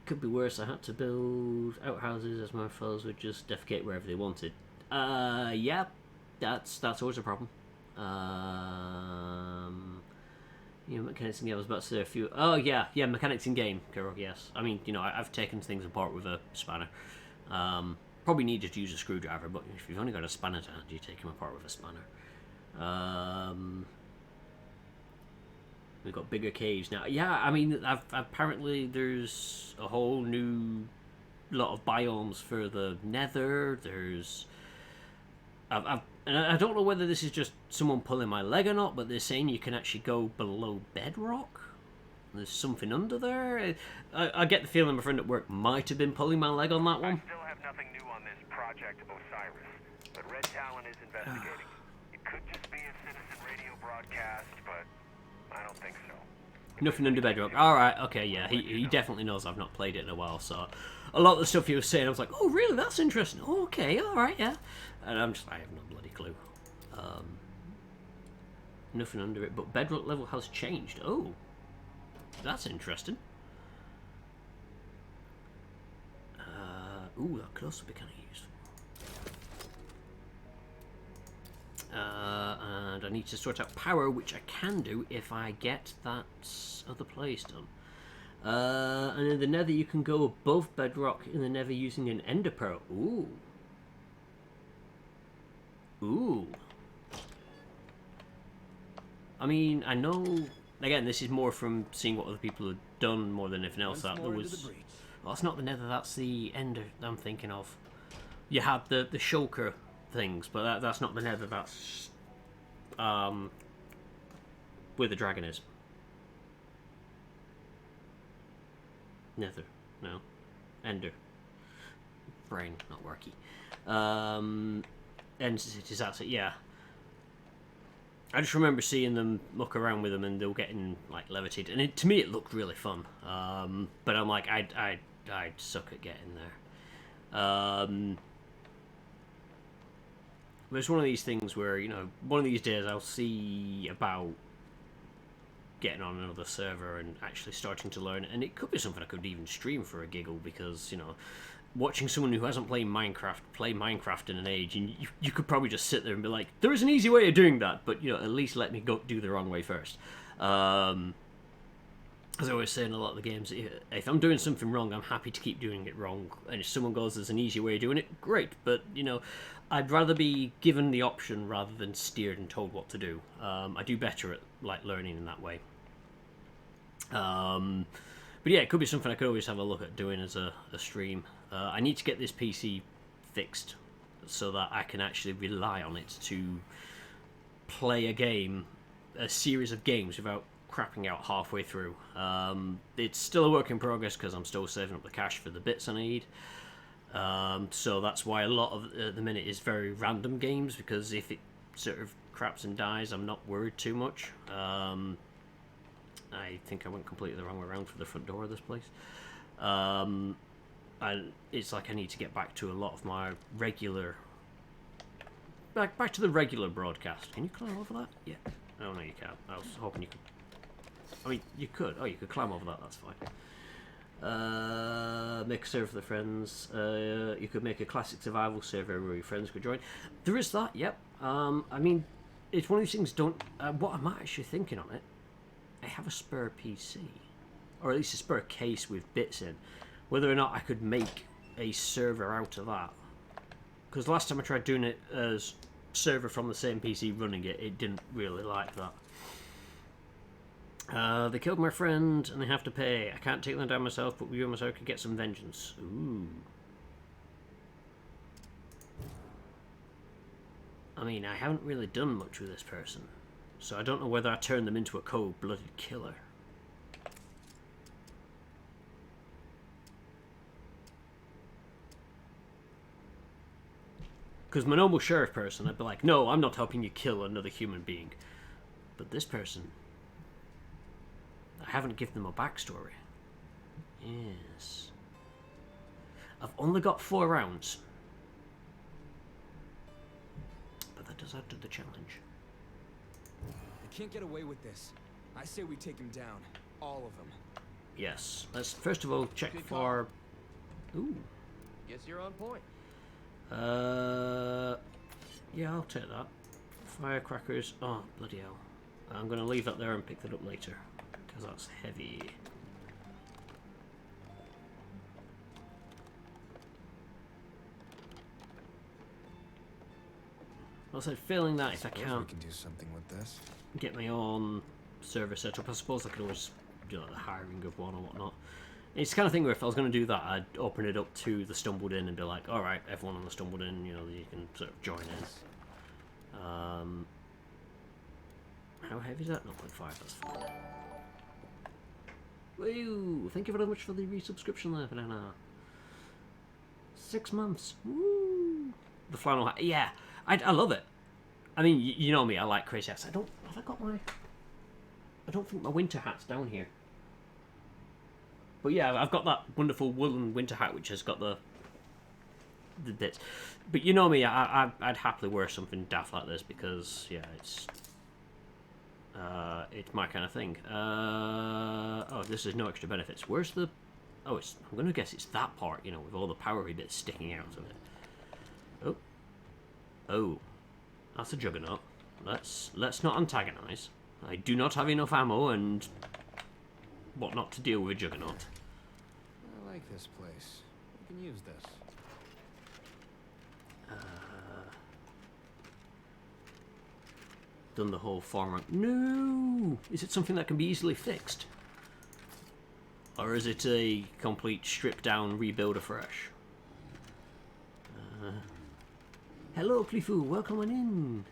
Could be worse. I had to build outhouses as my fellows would just defecate wherever they wanted. Yeah, that's always a problem. You know, mechanics in game. I was about to say a few. Oh yeah, mechanics in game. Kirog, yes. I mean, you know, I've taken things apart with a spanner. Probably needed to use a screwdriver, but if you've only got a spanner to hand, you take them apart with a spanner. We've got bigger caves now. Yeah, I mean, apparently there's a whole new lot of biomes for the Nether. There's... and I don't know whether this is just someone pulling my leg or not, but they're saying you can actually go below bedrock. There's something under there. I get the feeling my friend at work might have been pulling my leg on that one. I still have nothing new on this Project Osiris, but Red Talon is investigating. It could just be a citizen radio broadcast, but I don't think so. Nothing under bedrock. Alright, okay, yeah. He definitely knows I've not played it in a while, so... A lot of the stuff he was saying, I was like, oh, really? That's interesting. Oh, okay, alright, yeah. And I have no bloody clue. Nothing under it, but bedrock level has changed. Oh. That's interesting. Ooh, that could also be kind of useful. And I need to sort out power, which I can do if I get that other place done. And in the Nether, you can go above bedrock in the Nether using an ender pearl. Ooh. Ooh. I mean, I know... Again, this is more from seeing what other people have done more than anything else. That there was... Well, it's not the Nether, that's the Ender I'm thinking of. You had the shulker things, but that's not the Nether, that's... where the dragon is. Nether. No. Ender. Brain, not worky. entities. That's it. Yeah. I just remember seeing them look around with them, and they were getting like levitated, and to me it looked really fun. But I'm like, I'd suck at getting there. But it's one of these things where, you know, one of these days I'll see about getting on another server and actually starting to learn it, and it could be something I could even stream for a giggle, because, you know, watching someone who hasn't played Minecraft play Minecraft in an age, and you could probably just sit there and be like, there is an easy way of doing that, but, you know, at least let me go do the wrong way first. As I always say in a lot of the games, if I'm doing something wrong, I'm happy to keep doing it wrong, and if someone goes, there's an easy way of doing it, great, but, you know, I'd rather be given the option rather than steered and told what to do. I do better at, like, learning in that way. But yeah, it could be something I could always have a look at doing as a stream. I need to get this PC fixed so that I can actually rely on it to play a series of games without crapping out halfway through. It's still a work in progress because I'm still saving up the cash for the bits I need. So that's why a lot of the minute is very random games, because if it sort of craps and dies, I'm not worried too much. I think I went completely the wrong way around for the front door of this place. And it's like I need to get back to a lot of my regular... Back to the regular broadcast. Can you climb over that? Yeah. Oh, no, you can't. I was hoping you could... I mean, you could. Oh, you could climb over that. That's fine. Make a server for the friends. You could make a classic survival server where your friends could join. There is that, yep. I mean, it's one of these things, what am I actually thinking on it? I have a spare PC, or at least a spare case with bits in. Whether or not I could make a server out of that, because last time I tried doing it as server from the same PC running it, it didn't really like that. They killed my friend and they have to pay. I can't take them down myself, but you and myself could get some vengeance. Ooh. I mean, I haven't really done much with this person, so I don't know whether I turn them into a cold-blooded killer. Because my normal sheriff person, I'd be like, no, I'm not helping you kill another human being. But this person, I haven't given them a backstory. Yes. I've only got 4 rounds. But that does add to the challenge. They can't get away with this. I say we take him down. All of them. Yes. Let's first of all check for... Ooh. Guess you're on point. Yeah, I'll take that. Firecrackers. Oh, bloody hell. I'm going to leave that there and pick that up later, because that's heavy. I said, failing that, if I can't we can do something with this. get my own server set up, I suppose I could always do like the hiring of one or whatnot. It's the kind of thing where if I was going to do that, I'd open it up to the Stumbled Inn and be like, alright, everyone on the Stumbled Inn, you know, you can sort of join in. How heavy is that? 0.5, that's fine. Woo! Thank you very much for the resubscription there, Banana. 6 months. Woo! The flannel hat. Yeah, I love it. I mean, you know me, I like crazy hats. Have I got my... I don't think my winter hat's down here. But yeah, I've got that wonderful woolen winter hat which has got the bits. But you know me, I'd happily wear something daft like this because, yeah, it's my kind of thing. Oh, this is no extra benefits. Where's the... Oh, I'm going to guess it's that part, you know, with all the powery bits sticking out of it. Oh. Oh. That's a juggernaut. Let's not antagonise. I do not have enough ammo and whatnot to deal with a juggernaut. I like this place. We can use this. Done the whole farm run. No! Is it something that can be easily fixed? Or is it a complete strip down, rebuild afresh? Hello, Cliffoo, welcome on in.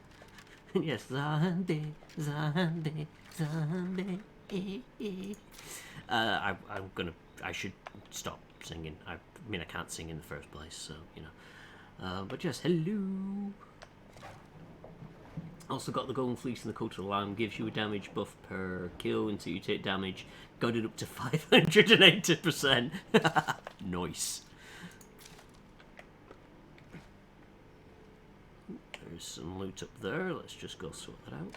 Yes, zombie, zombie, zombie. I should stop singing. I mean, I can't sing in the first place, so, you know. But yes, hello. Also got the Golden Fleece and the Cultural Lamb, gives you a damage buff per kill until you take damage. Got it up to 580%. Nice. There's some loot up there. Let's just go sort that out.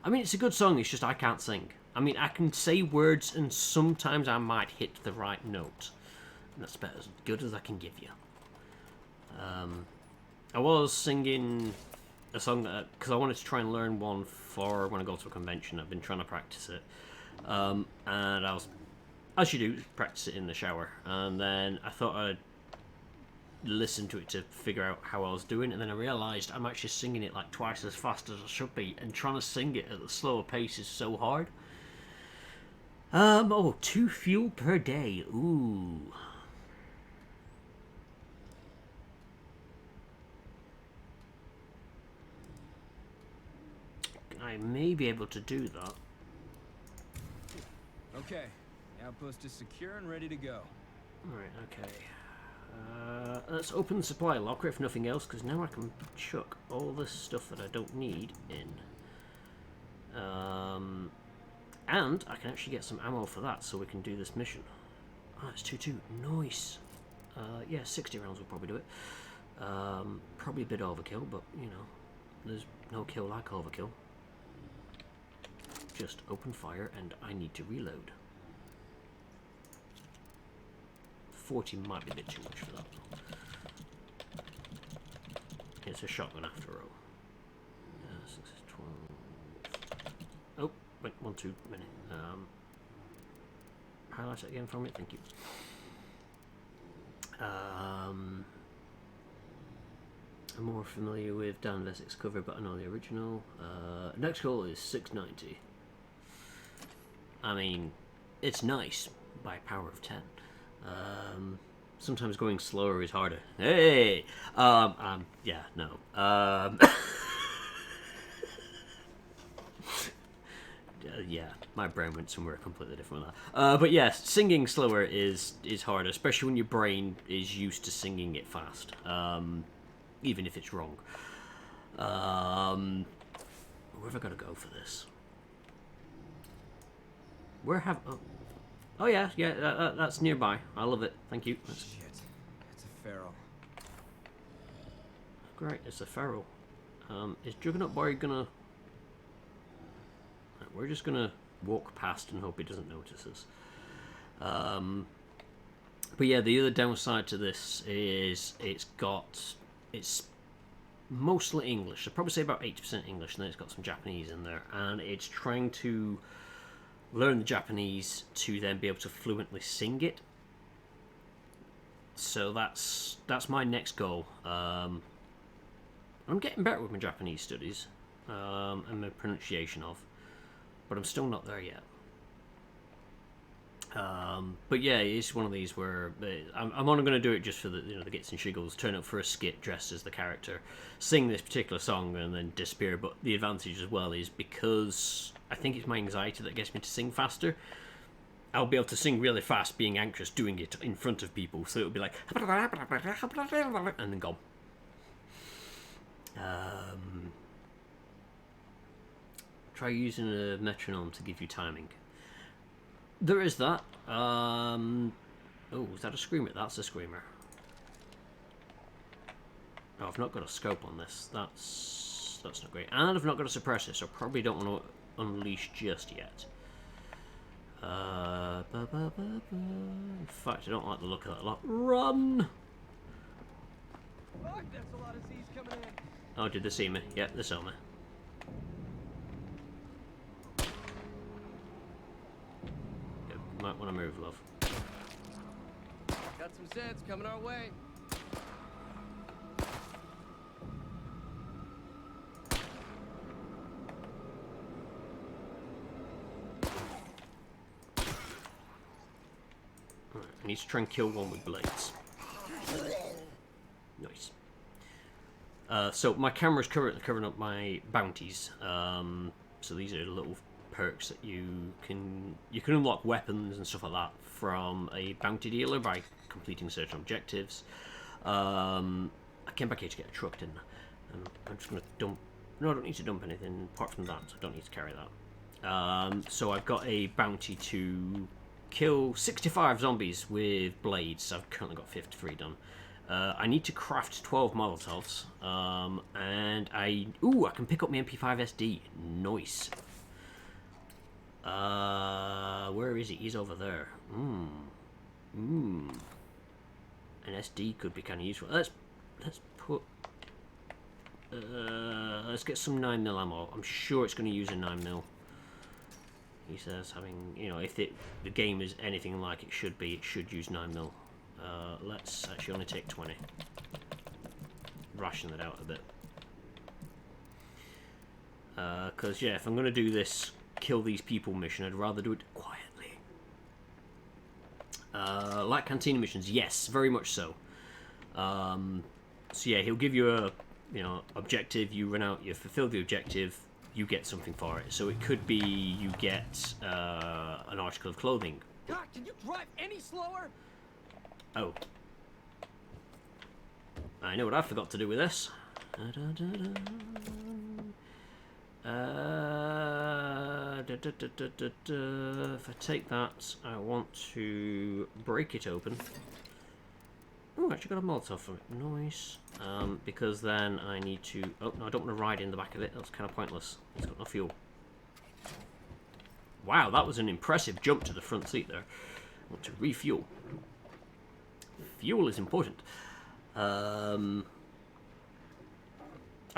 I mean, it's a good song, it's just I can't sing. I mean, I can say words and sometimes I might hit the right note. And that's about as good as I can give you. I was singing a song because I wanted to try and learn one for when I go to a convention. I've been trying to practice it. And I was, as you do, practice it in the shower. And then I thought I'd listen to it to figure out how I was doing, and then I realised I'm actually singing it like twice as fast as I should be, and trying to sing it at the slower pace is so hard. Oh, 2 fuel per day. Ooh. I may be able to do that. Okay, outpost is secure and ready to go. Right, okay. Let's open the supply locker if nothing else, because now I can chuck all this stuff that I don't need in. And I can actually get some ammo for that, so we can do this mission. Ah, it's 2-2. Nice. Yeah, 60 rounds will probably do it. Probably a bit overkill, but, you know, there's no kill like overkill. Just open fire, and I need to reload. 40 might be a bit too much for that. It's a shotgun after all. 6 is 12. Oh, wait, 1 2 minute. Highlight it again for me, thank you. I'm more familiar with Dan Vesick's cover, but I know the original. Next goal is 690. I mean, it's nice by power of 10. Sometimes going slower is harder. Hey! Yeah, no. Yeah, my brain went somewhere completely different with that. But yeah, singing slower is harder, especially when your brain is used to singing it fast, even if it's wrong. Where have I got to go for this? Where have... Oh yeah, that's nearby. I love it. Thank you. Shit, it's a feral. Great, it's a feral. Is Juggernaut Boy gonna... Right, we're just gonna walk past and hope he doesn't notice us. But yeah, the other downside to this is it's mostly English. I'd probably say about 80% English, and then it's got some Japanese in there. And it's trying to learn the Japanese to then be able to fluently sing it. So that's my next goal. I'm getting better with my Japanese studies and my pronunciation of, but I'm still not there yet. But yeah, it's one of these where I'm only going to do it just for the the gits and shiggles. Turn up for a skit dressed as the character, sing this particular song, and then disappear. But the advantage as well is because I think it's my anxiety that gets me to sing faster. I'll be able to sing really fast, being anxious, doing it in front of people. So it'll be like, and then go. Try using a metronome to give you timing. There is that. Oh, is that a screamer? That's a screamer. Oh, I've not got a scope on this. That's not great. And I've not got a suppressor, so I probably don't want to unleash just yet. In fact, I don't like the look of that lot. Run! Fuck, that's a lot of Z's coming in. Oh, did they see me? Yeah, they saw me. Yeah, might want to move, love. Got some Zeds coming our way. Right, I need to try and kill one with blades. Nice. So my camera's currently covering up my bounties. So these are little perks that you can unlock weapons and stuff like that from a bounty dealer by completing certain objectives. I came back here to get a truck, didn't I? I'm just going to dump... No, I don't need to dump anything apart from that, so I don't need to carry that. So I've got a bounty to kill 65 zombies with blades. I've currently got 53 done. I need to craft 12 Molotovs, and I can pick up my MP5 SD. Nice. Where is he? He's over there. An SD could be kind of useful. Let's put. Let's get some 9mm ammo. I'm sure it's going to use a 9mm. He says having, you know, if the game is anything like it should be, it should use 9mm. Let's actually only take 20. Ration that out a bit. Because, yeah, if I'm going to do this kill these people mission, I'd rather do it quietly. Like Cantina missions, yes, very much so. So, yeah, he'll give you a, you know, objective, you run out, you fulfill the objective, you get something for it. So it could be you get an article of clothing. God, can you drive any slower? Oh. I know what I forgot to do with this. If I take that, I want to break it open. Oh, I actually got a Molotov from it. Nice. Because then I need to... Oh, no, I don't want to ride in the back of it. That's kind of pointless. It's got no fuel. Wow, that was an impressive jump to the front seat there. I want to refuel. Fuel is important. I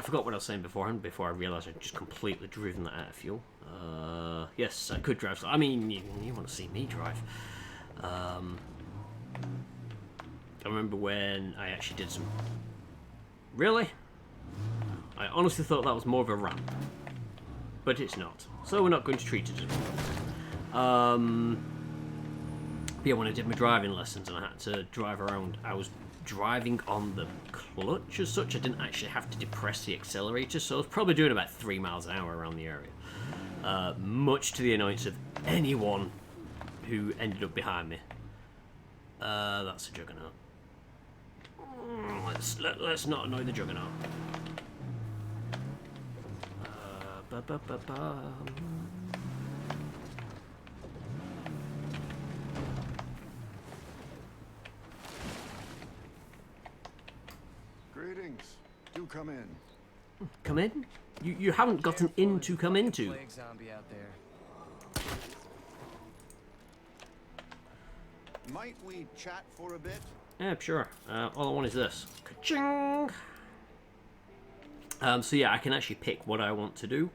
forgot what I was saying beforehand before I realised I'd just completely driven that out of fuel. Yes, I could drive. I mean, you want to see me drive. I remember when I actually did some... Really? I honestly thought that was more of a ramp. But it's not. So we're not going to treat it as one. Yeah, when I did my driving lessons and I had to drive around, I was driving on the clutch as such. I didn't actually have to depress the accelerator, so I was probably doing about 3 miles an hour around the area. Much to the annoyance of anyone who ended up behind me. That's a juggernaut. Let's not annoy the juggernaut. Greetings. Do come in. Come in? You haven't got an inn to come into. Plague zombie out there. Might we chat for a bit? Yeah, sure. All I want is this. Ka-ching! So yeah, I can actually pick what I want to do.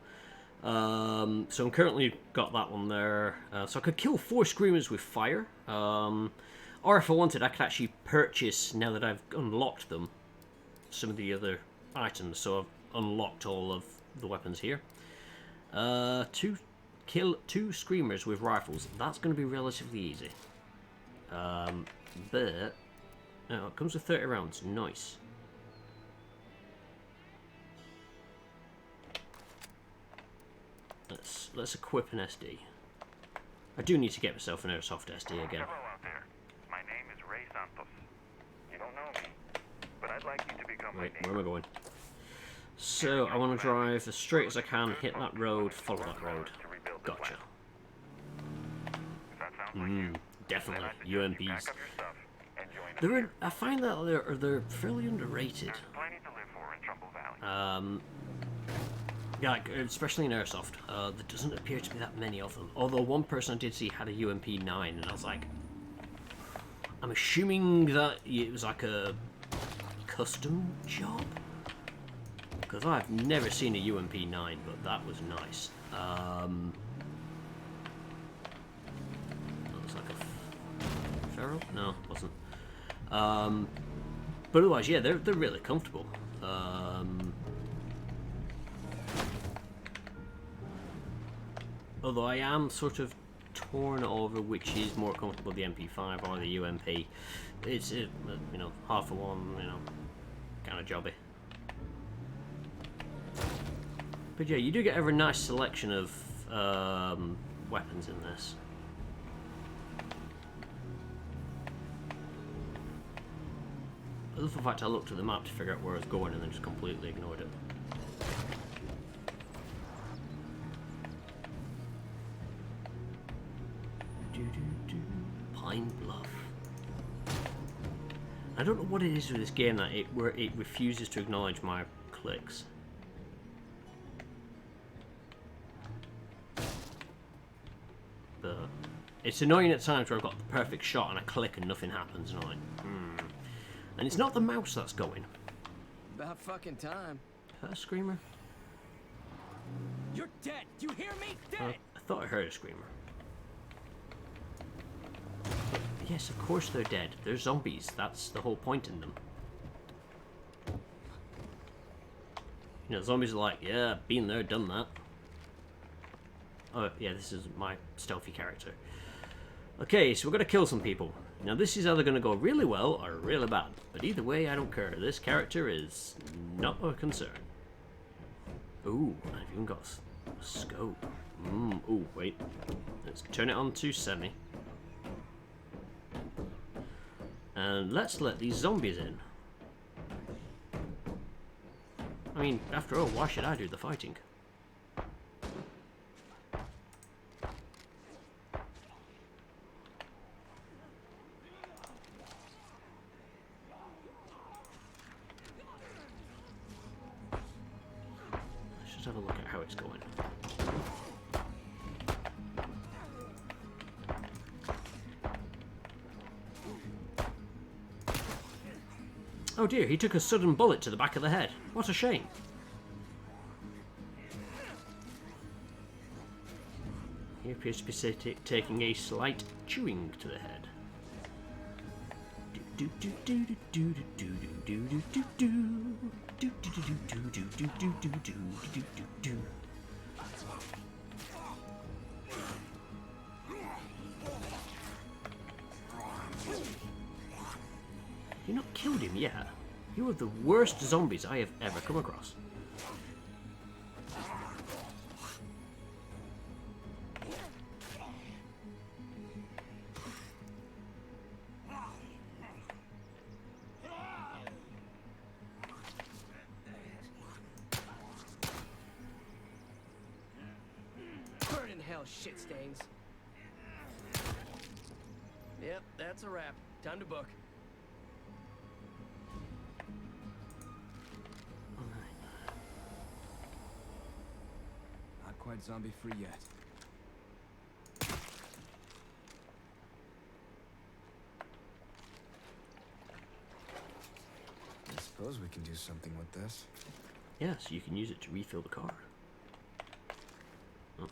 So I'm currently got that one there. So I could kill 4 screamers with fire. Or if I wanted, I could actually purchase, now that I've unlocked them, some of the other items. So I've unlocked all of the weapons here. Kill 2 screamers with rifles. That's going to be relatively easy. But no, it comes with 30 rounds. Nice. Let's equip an SD. I do need to get myself an airsoft SD again. Hello out there. My name is Ray Santos. You don't know me, but I'd like you to become Wait, my where neighbor. am I going? So I want to drive as straight as I can, hit that road, follow that road. To rebuild this Gotcha. land. If that sounds like you, Definitely. then I suggest you UMPs. pack up your stuff and join us. I find that they're fairly underrated. There's plenty to live for in Trumbull Valley. Yeah, like, especially in airsoft, there doesn't appear to be that many of them. Although one person I did see had a UMP-9, and I was like, I'm assuming that it was like a custom job, because I've never seen a UMP-9, but that was nice. Looks like a Feral? No, it wasn't. But otherwise, yeah, they're really comfortable. Although I am sort of torn over which is more comfortable, the MP5 or the UMP. It's you know, half for one, you know, kind of jobby. But yeah, you do get a very nice selection of weapons in this. love the fact I looked at the map to figure out where I was going and then just completely ignored it. Pine Bluff. I don't know what it is with this game that where it refuses to acknowledge my clicks. But it's annoying at times where I've got the perfect shot and I click and nothing happens, and I'm like, And it's not the mouse that's going. About fucking time. Is that a screamer? You're dead. You hear me? Dead. I thought I heard a screamer. Yes, of course they're dead. They're zombies. That's the whole point in them. You know, zombies are like, yeah, been there, done that. Oh, yeah, this is my stealthy character. Okay, so we're going to kill some people. Now, this is either going to go really well or really bad. But either way, I don't care. This character is not a concern. Ooh, I've even got a scope. Ooh, wait. Let's turn it on to semi. And let's let these zombies in. I mean, after all, why should I do the fighting? Let's just have a look at how it's going. Oh dear, he took a sudden bullet to the back of the head. What a shame. He appears to be taking a slight chewing to the head. You've not killed him yet. You are the worst zombies I have ever come across. Burn in hell, shit stains. Yep, that's a wrap. Time to book. Not quite zombie free yet. I suppose we can do something with this. Yes, you can use it to refill the car. Oh.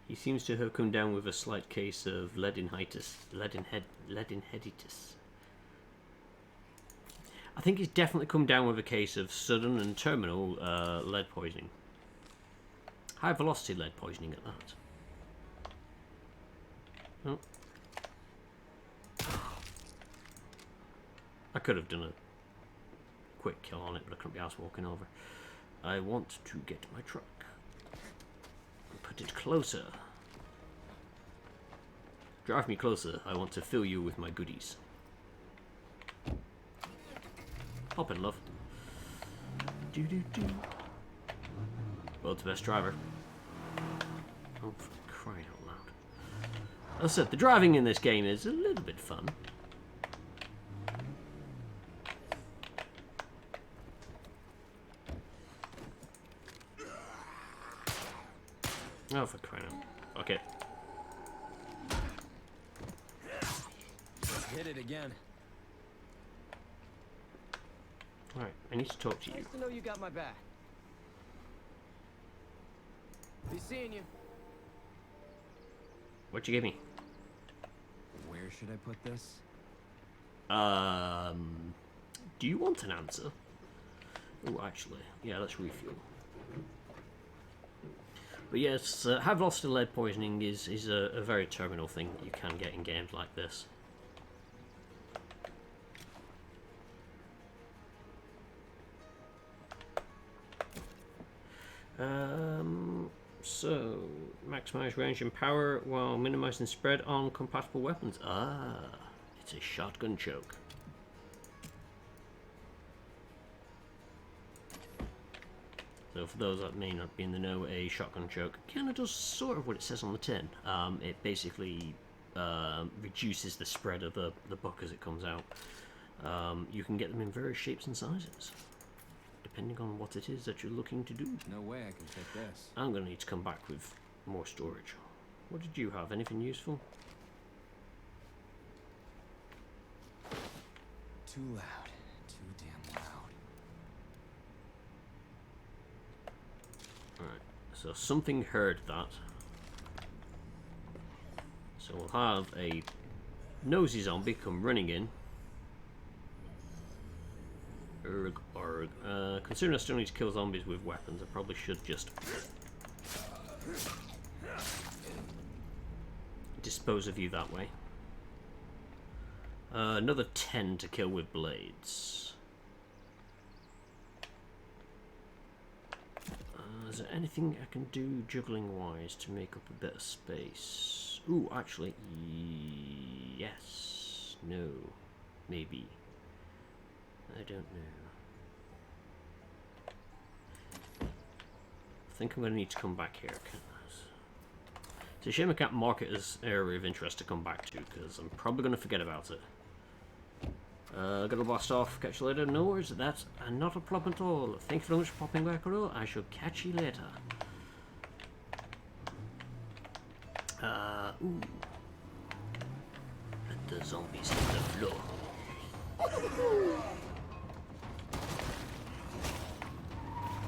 He seems to have come down with a slight case of leadinheaditis. I think he's definitely come down with a case of sudden and terminal lead poisoning. High velocity lead poisoning at that. Oh. I could have done a quick kill on it, but I couldn't be arsed walking over. I want to get my truck. Put it closer. Drive me closer. I want to fill you with my goodies. Hop in, love. World's best driver. Oh, for crying out loud. As I said, the driving in this game is a little bit fun. Oh, for crying out. Okay. Let's hit it again. Alright, I need to talk to you. Nice to know you got my back. Be seeing you. What'd you give me? Where should I put this? Do you want an answer? Oh, actually, yeah, let's refuel. But yes, high velocity lead poisoning is a very terminal thing that you can get in games like this. So, Maximize range and power while minimizing spread on compatible weapons. Ah, it's a shotgun choke. So for those that may not be in the know, a shotgun choke kind of does sort of what it says on the tin. It basically reduces the spread of the buck as it comes out. You can get them in various shapes and sizes, depending on what it is that you're looking to do. No way I can take this. I'm going to need to come back with more storage. What did you have? Anything useful? Too loud. Too damn loud. Alright, so something heard that. So we'll have a nosy zombie come running in. Urg-argg. Considering I still need to kill zombies with weapons, I probably should just dispose of you that way. Another 10 to kill with blades. Is there anything I can do juggling wise to make up a bit of space? Ooh, actually, yes. No. Maybe. I don't know. I think I'm going to need to come back here. It's a shame I can't mark it as area of interest to come back to, because I'm probably going to forget about it. Gonna blast off, catch you later. No worries, that's not a problem at all. Thank you very much for popping back, Oro. I shall catch you later. Ooh. Let the zombies hit the floor.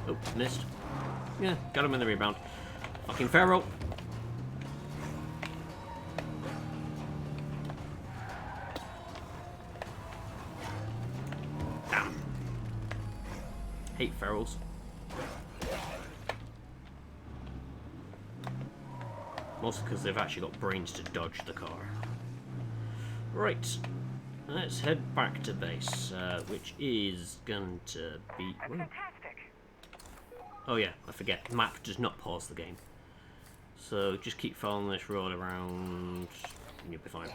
Oh, missed. Yeah, got him in the rebound. Fucking feral. Hate ferals. Mostly because they've actually got brains to dodge the car. Right, let's head back to base, which is going to be... Fantastic. Oh yeah, I forget. Map does not pause the game. So just keep following this road around and you'll be fine.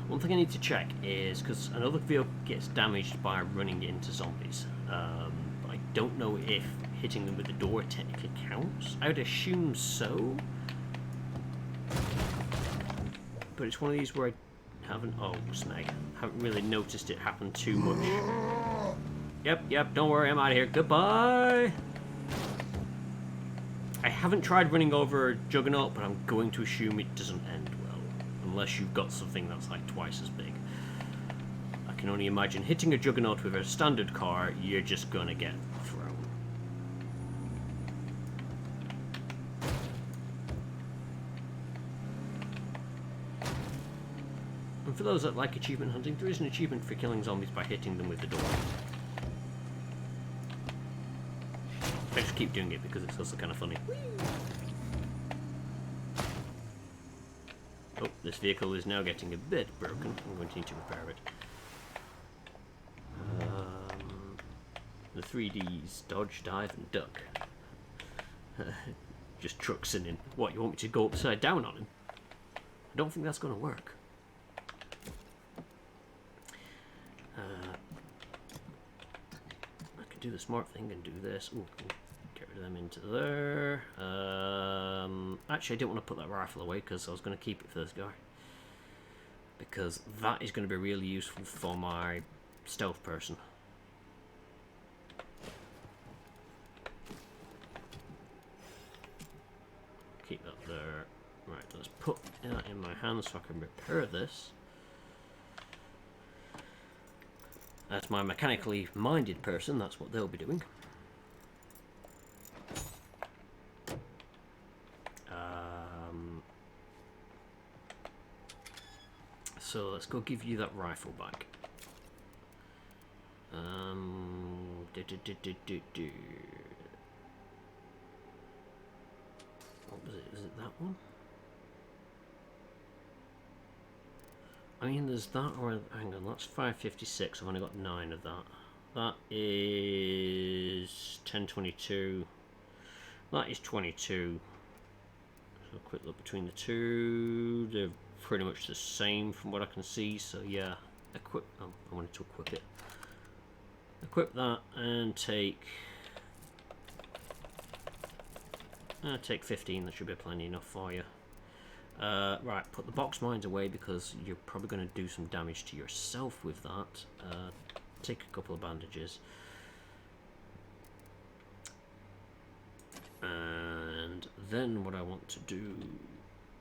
One thing I need to check is, because another vehicle gets damaged by running into zombies, but I don't know if hitting them with the door technically counts. I would assume so, but it's one of these where I haven't, oh snag, haven't really noticed it happen too much. Yep, don't worry, I'm out of here, goodbye! I haven't tried running over a Juggernaut, but I'm going to assume it doesn't end well, unless you've got something that's like twice as big. I can only imagine hitting a Juggernaut with a standard car, you're just gonna get thrown. And for those that like achievement hunting, there is an achievement for killing zombies by hitting them with the door. I just keep doing it because it's also kind of funny. Oh, this vehicle is now getting a bit broken. I'm going to need to repair it. The 3Ds, dodge, dive, and duck. Just trucks in. What, you want me to go upside down on him? I don't think that's going to work. I could do the smart thing and do this. Ooh, get rid of them into there. Actually, I didn't want to put that rifle away because I was going to keep it for this guy. Because that is going to be really useful for my stealth person. Keep that there. Right, let's put that in my hand so I can repair this. That's my mechanically minded person, that's what they'll be doing. So let's go give you that rifle back. What was it? Is it that one? I mean, there's that, or hang on, that's 556. I've only got 9 of that. That is 1022. That is 22. So a quick look between the two. They're pretty much the same from what I can see. So yeah, equip. Oh, I wanted to equip it. Equip that and take 15. That should be plenty enough for you. Right, put the box mines away because you're probably going to do some damage to yourself with that. Take a couple of bandages. And then what I want to do,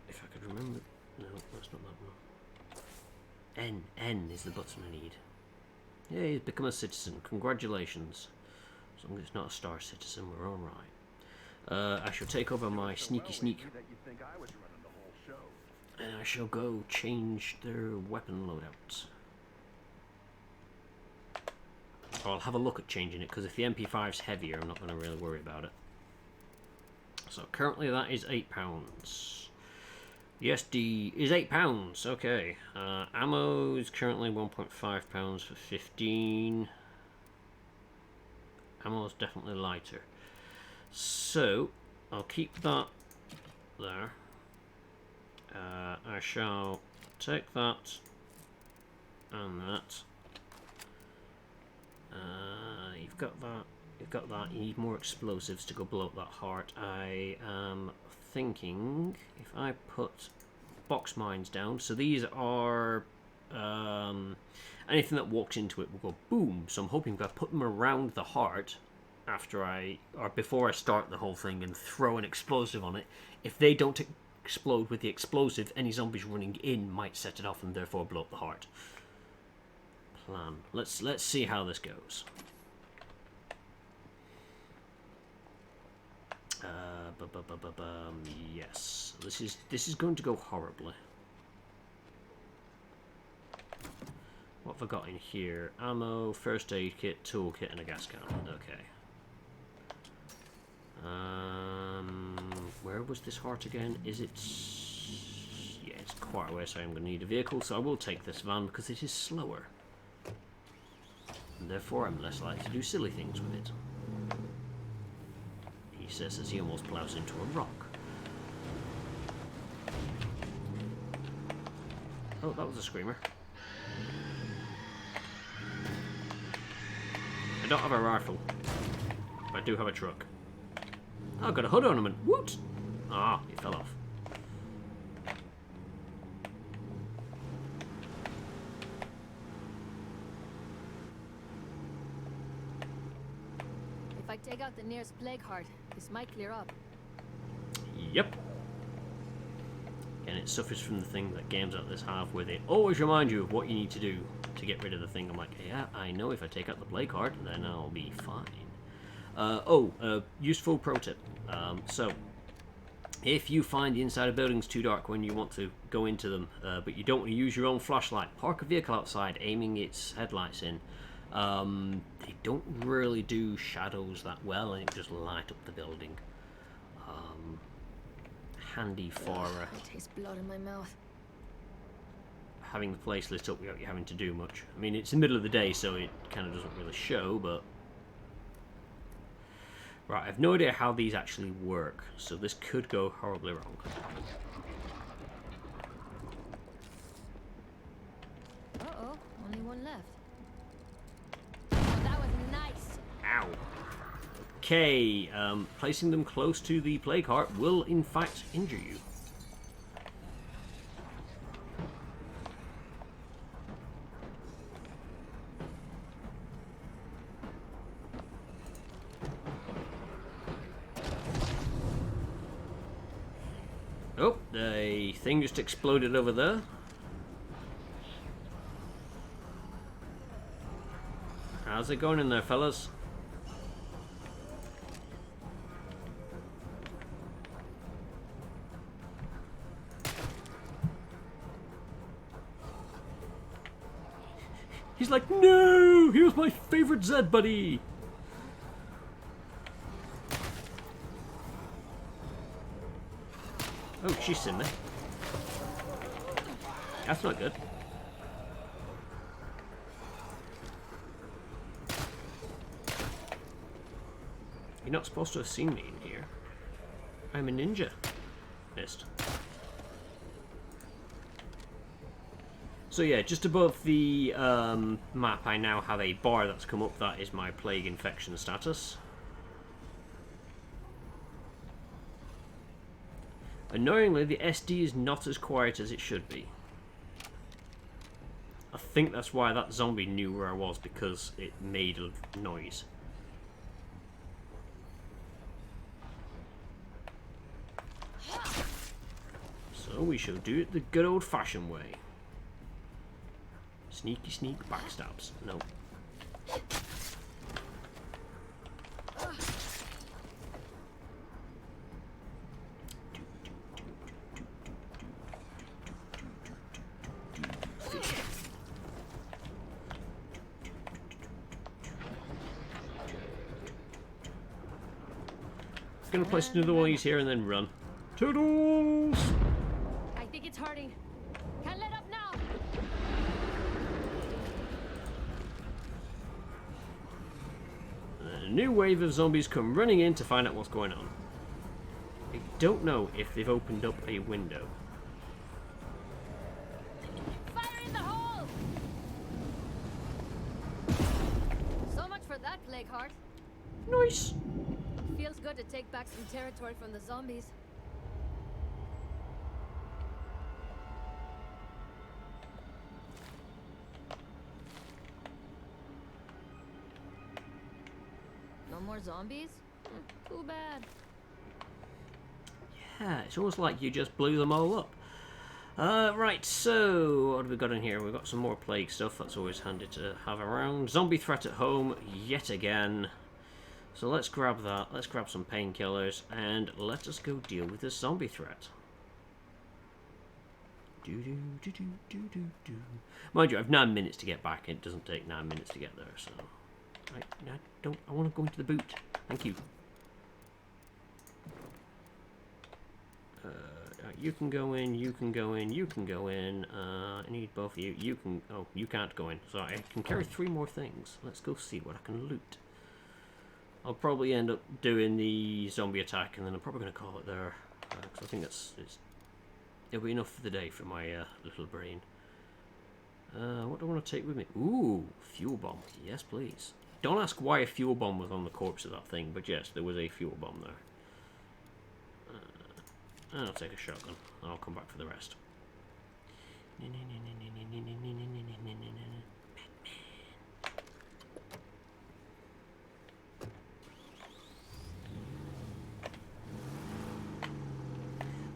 if I could remember, no, that's not that one. N is the button I need. Yeah, he's become a citizen. Congratulations. As long as it's not a star citizen, we're all right. I shall take over my sneaky sneak. And I shall go change their weapon loadouts. Or I'll have a look at changing it, because if the MP5's heavier, I'm not going to really worry about it. So currently that is £8. The SD is £8, okay. Ammo is currently £1.5 for 15. Ammo is definitely lighter. So, I'll keep that there. I shall take that and that. You've got that. You've got that. You need more explosives to go blow up that heart. I am thinking if I put box mines down. So these are anything that walks into it will go boom. So I'm hoping if I put them around the heart before I start the whole thing and throw an explosive on it, if they don't explode with the explosive, any zombies running in might set it off and therefore blow up the heart. Plan. Let's see how this goes. Yes, this is going to go horribly. What have I got in here? Ammo, first aid kit, toolkit, and a gas can. Okay. Where was this heart again? Is it? Yeah, it's quite a way, so I'm going to need a vehicle. So I will take this van because it is slower, and therefore I'm less likely to do silly things with it. He says as he almost plows into a rock. Oh, that was a screamer. I don't have a rifle, but I do have a truck. Oh, I've got a hood ornament. Woot! Ah, he fell off. If I take out the nearest plague heart, this might clear up. Yep. And it suffers from the thing that games like this have, where they always remind you of what you need to do to get rid of the thing. I'm like, yeah, I know if I take out the plague heart, then I'll be fine. Useful pro tip. So, if you find the inside of buildings too dark when you want to go into them, but you don't want to use your own flashlight, park a vehicle outside, aiming its headlights in. They don't really do shadows that well, and it just light up the building. Handy for I taste blood in my mouth. having the place lit up without you having to do much. I mean, it's the middle of the day, so it kind of doesn't really show, but... Right, I have no idea how these actually work, so this could go horribly wrong. Uh-oh, only one left. Oh, that was nice. Ow. Okay, placing them close to the plague heart will in fact injure you. Oh, the thing just exploded over there. How's it going in there, fellas? He's like, no! He was my favorite Zed buddy! she's seen me. That's not good. You're not supposed to have seen me in here. I'm a ninja. Missed. So yeah, just above the map I now have a bar that's come up. That is my plague infection status. Annoyingly, the SD is not as quiet as it should be. I think that's why that zombie knew where I was, because it made a noise. So we shall do it the good old-fashioned way. Sneaky sneak backstabs. No. Gonna place another one of these here and then run. Toodles! I think it's hurting. Can't let up now. And a new wave of zombies come running in to find out what's going on. I don't know if they've opened up a window. Fire in the hole! So much for that, Plague Heart. Nice! Feels good to take back some territory from the zombies. No more zombies? Too bad. Yeah, it's almost like you just blew them all up. Right, so what have we got in here? We've got some more plague stuff. That's always handy to have around. Zombie threat at home, yet again. So let's grab that. Let's grab some painkillers, and let us go deal with this zombie threat. Mind you, I have 9 minutes to get back. It doesn't take 9 minutes to get there, so I want to go into the boot. Thank you. You can go in. You can go in. You can go in. I need both of you. You can. Oh, you can't go in. So I can carry 3 more things. Let's go see what I can loot. I'll probably end up doing the zombie attack, and then I'm probably going to call it there, because I think it'll be enough for the day for my little brain. What do I want to take with me? Ooh, fuel bomb. Yes, please. Don't ask why a fuel bomb was on the corpse of that thing, but yes, there was a fuel bomb there. I'll take a shotgun. I'll come back for the rest.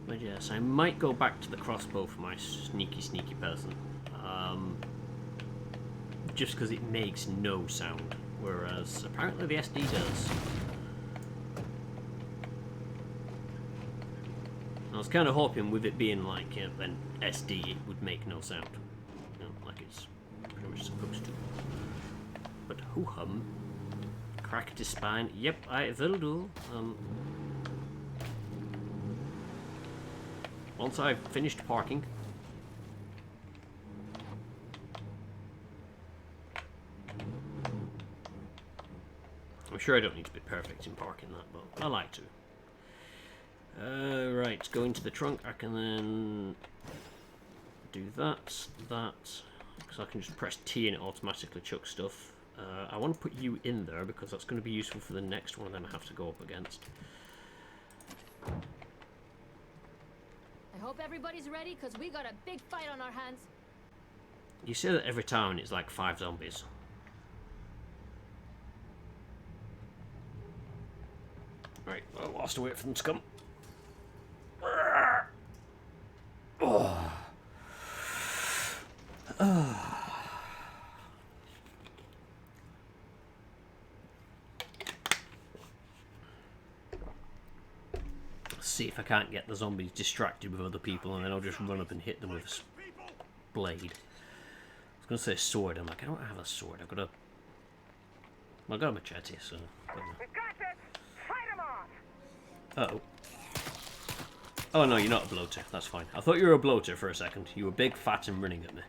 But yes, I might go back to the crossbow for my sneaky person. Just because it makes no sound, whereas apparently the SD does. I was kind of hoping with it being like an SD, it would make no sound. You know, like it's pretty much supposed to. But hoo-hum. Cracked his spine. Yep, that'll do. Once I've finished parking. I'm sure I don't need to be perfect in parking that, but I like to. Right, go into the trunk. I can then do that, because I can just press T and it automatically chucks stuff. I want to put you in there because that's going to be useful for the next one then I have to go up against. I hope everybody's ready, because we got a big fight on our hands. You say that every time it's like 5 zombies. Right, well, whilst I wait for them to come. Oh. See if I can't get the zombies distracted with other people, and then I'll just run up and hit them with a blade. I was going to say sword. I'm like, I don't have a sword. I've got a... Well, I got a machete, so... We've got this! Fight him off! Uh-oh. Oh no, you're not a bloater. That's fine. I thought you were a bloater for a second. You were big, fat, and running at me.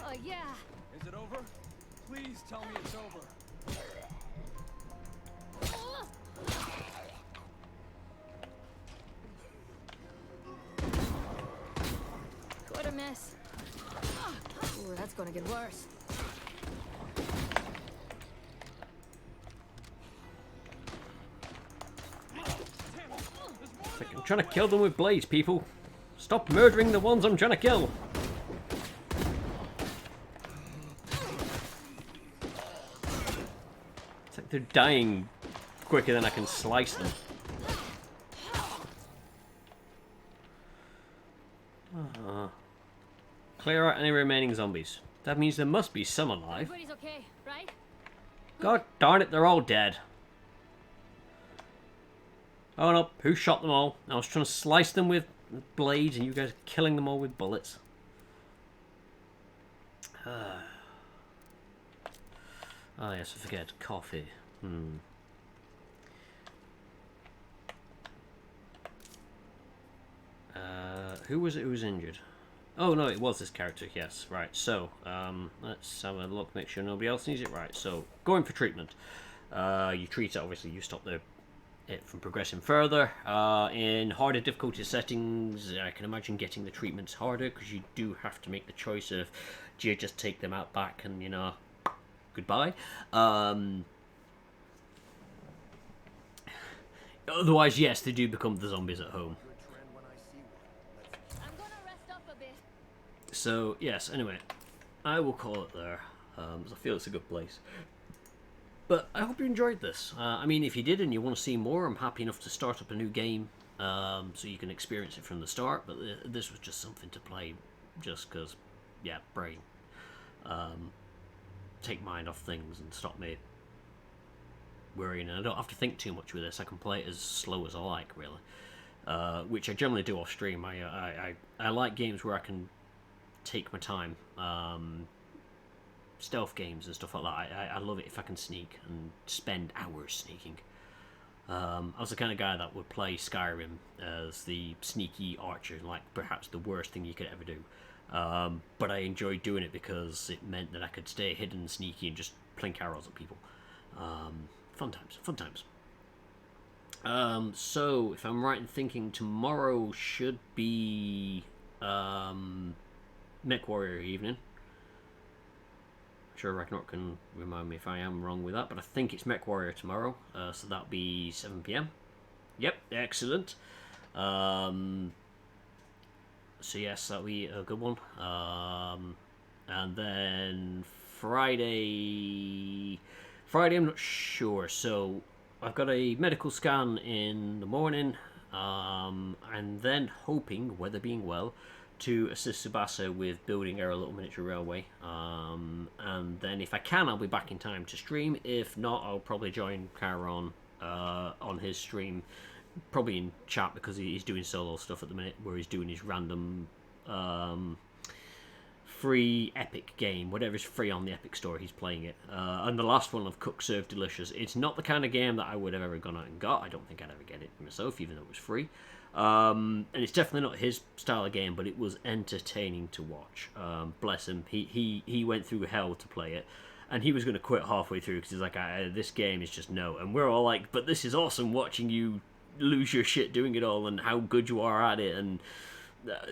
Oh, yeah. Is it over? Please tell me it's over. What a mess. Ooh, that's gonna get worse. It's like, I'm trying to kill them with blades, people. Stop murdering the ones I'm trying to kill. It's like they're dying quicker than I can slice them. Clear out any remaining zombies. That means there must be some alive. Everybody's okay, right? God darn it, they're all dead. Oh no, who shot them all? I was trying to slice them with blades and you guys are killing them all with bullets. Ah yes, I forget. Coffee. Who was it who was injured? Oh no, it was this character, yes. Right, so, let's have a look, make sure nobody else needs it. Right, so, going for treatment. You treat it, obviously, you stop it from progressing further. In harder difficulty settings, I can imagine getting the treatments harder, because you do have to make the choice of, do you just take them out back and, you know, goodbye? Otherwise, yes, they do become the zombies at home. I'm gonna rest up a bit. So, yes, anyway, I will call it there, as I feel it's a good place. But I hope you enjoyed this. I mean, if you did and you want to see more, I'm happy enough to start up a new game, so you can experience it from the start, but this was just something to play, just because, yeah, brain. Take mind off things and stop me worrying, and I don't have to think too much with this. I can play it as slow as I like, really, which I generally do off stream. I like games where I can take my time, stealth games and stuff like that. I love it if I can sneak and spend hours sneaking. I was the kind of guy that would play Skyrim as the sneaky archer, like perhaps the worst thing you could ever do. But I enjoyed doing it because it meant that I could stay hidden and sneaky and just plink arrows at people. Fun times, fun times. So, if I'm right in thinking, tomorrow should be Mech Warrior evening. I'm sure Ragnarok can remind me if I am wrong with that, but I think it's Mech Warrior tomorrow, so that'll be 7 PM. Yep, excellent. So yes, that'll be a good one. And then Friday I'm not sure, so I've got a medical scan in the morning, and then hoping, weather being well, to assist Tsubasa with building our little miniature railway. And then if I can, I'll be back in time to stream. If not, I'll probably join Charon on his stream, probably in chat, because he's doing solo stuff at the minute, where he's doing his random free Epic game, whatever's free on the Epic Store, he's playing it. And the last one of Cook Serve Delicious, it's not the kind of game that I would have ever gone out and got. I don't think I'd ever get it myself, even though it was free. And it's definitely not his style of game, but it was entertaining to watch. Bless him, he went through hell to play it, and he was going to quit halfway through because he's like, this game is just no. And we're all like, but this is awesome, watching you lose your shit doing it all and how good you are at it. And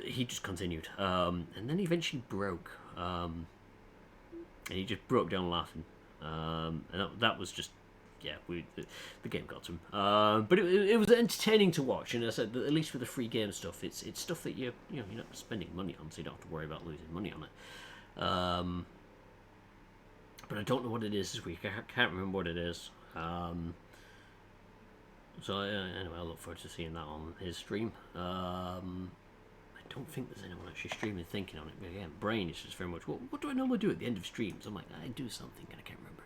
he just continued, and then he eventually broke, and he just broke down laughing, and that was just, yeah, the game got to him, but it was entertaining to watch. And I said that at least with the free game stuff, it's stuff that you're not spending money on, so you don't have to worry about losing money on it. But I don't know what it is this week. I can't remember what it is. So anyway, I look forward to seeing that on his stream. I don't think there's anyone actually streaming thinking on it, but again, brain is just very much, what do I normally do at the end of streams? I'm like, I do something and I can't remember.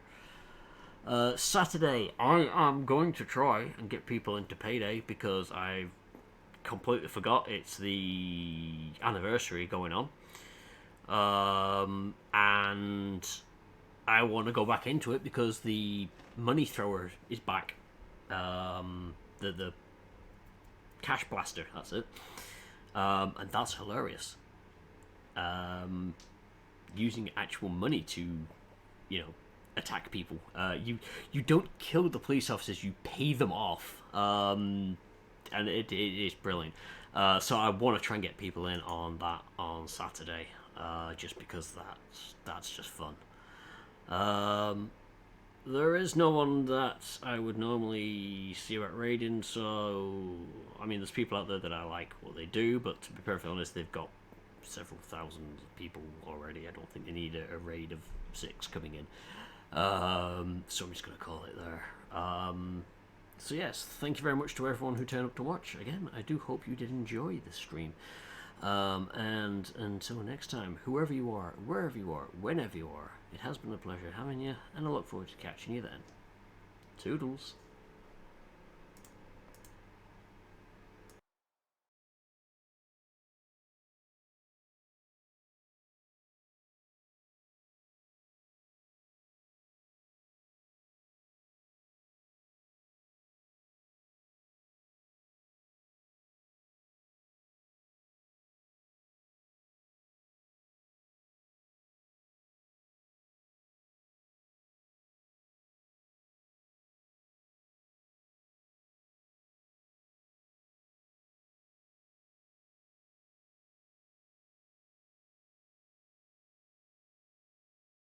Saturday, I am going to try and get people into Payday, because I completely forgot it's the anniversary going on. And I want to go back into it because the money thrower is back. The cash blaster. That's it. And that's hilarious. Using actual money to, you know, attack people. You don't kill the police officers. You pay them off. And it is brilliant. So I want to try and get people in on that on Saturday. Just because that's just fun. There is no one that I would normally see about raiding, so I mean, there's people out there that I like what they do, but to be perfectly honest, they've got several thousand people already. I don't think they need a raid of 6 coming in. So I'm just going to call it there. So yes, thank you very much to everyone who turned up to watch. Again, I do hope you did enjoy this stream. And until next time, whoever you are, wherever you are, whenever you are, it has been a pleasure having you, and I look forward to catching you then. Toodles.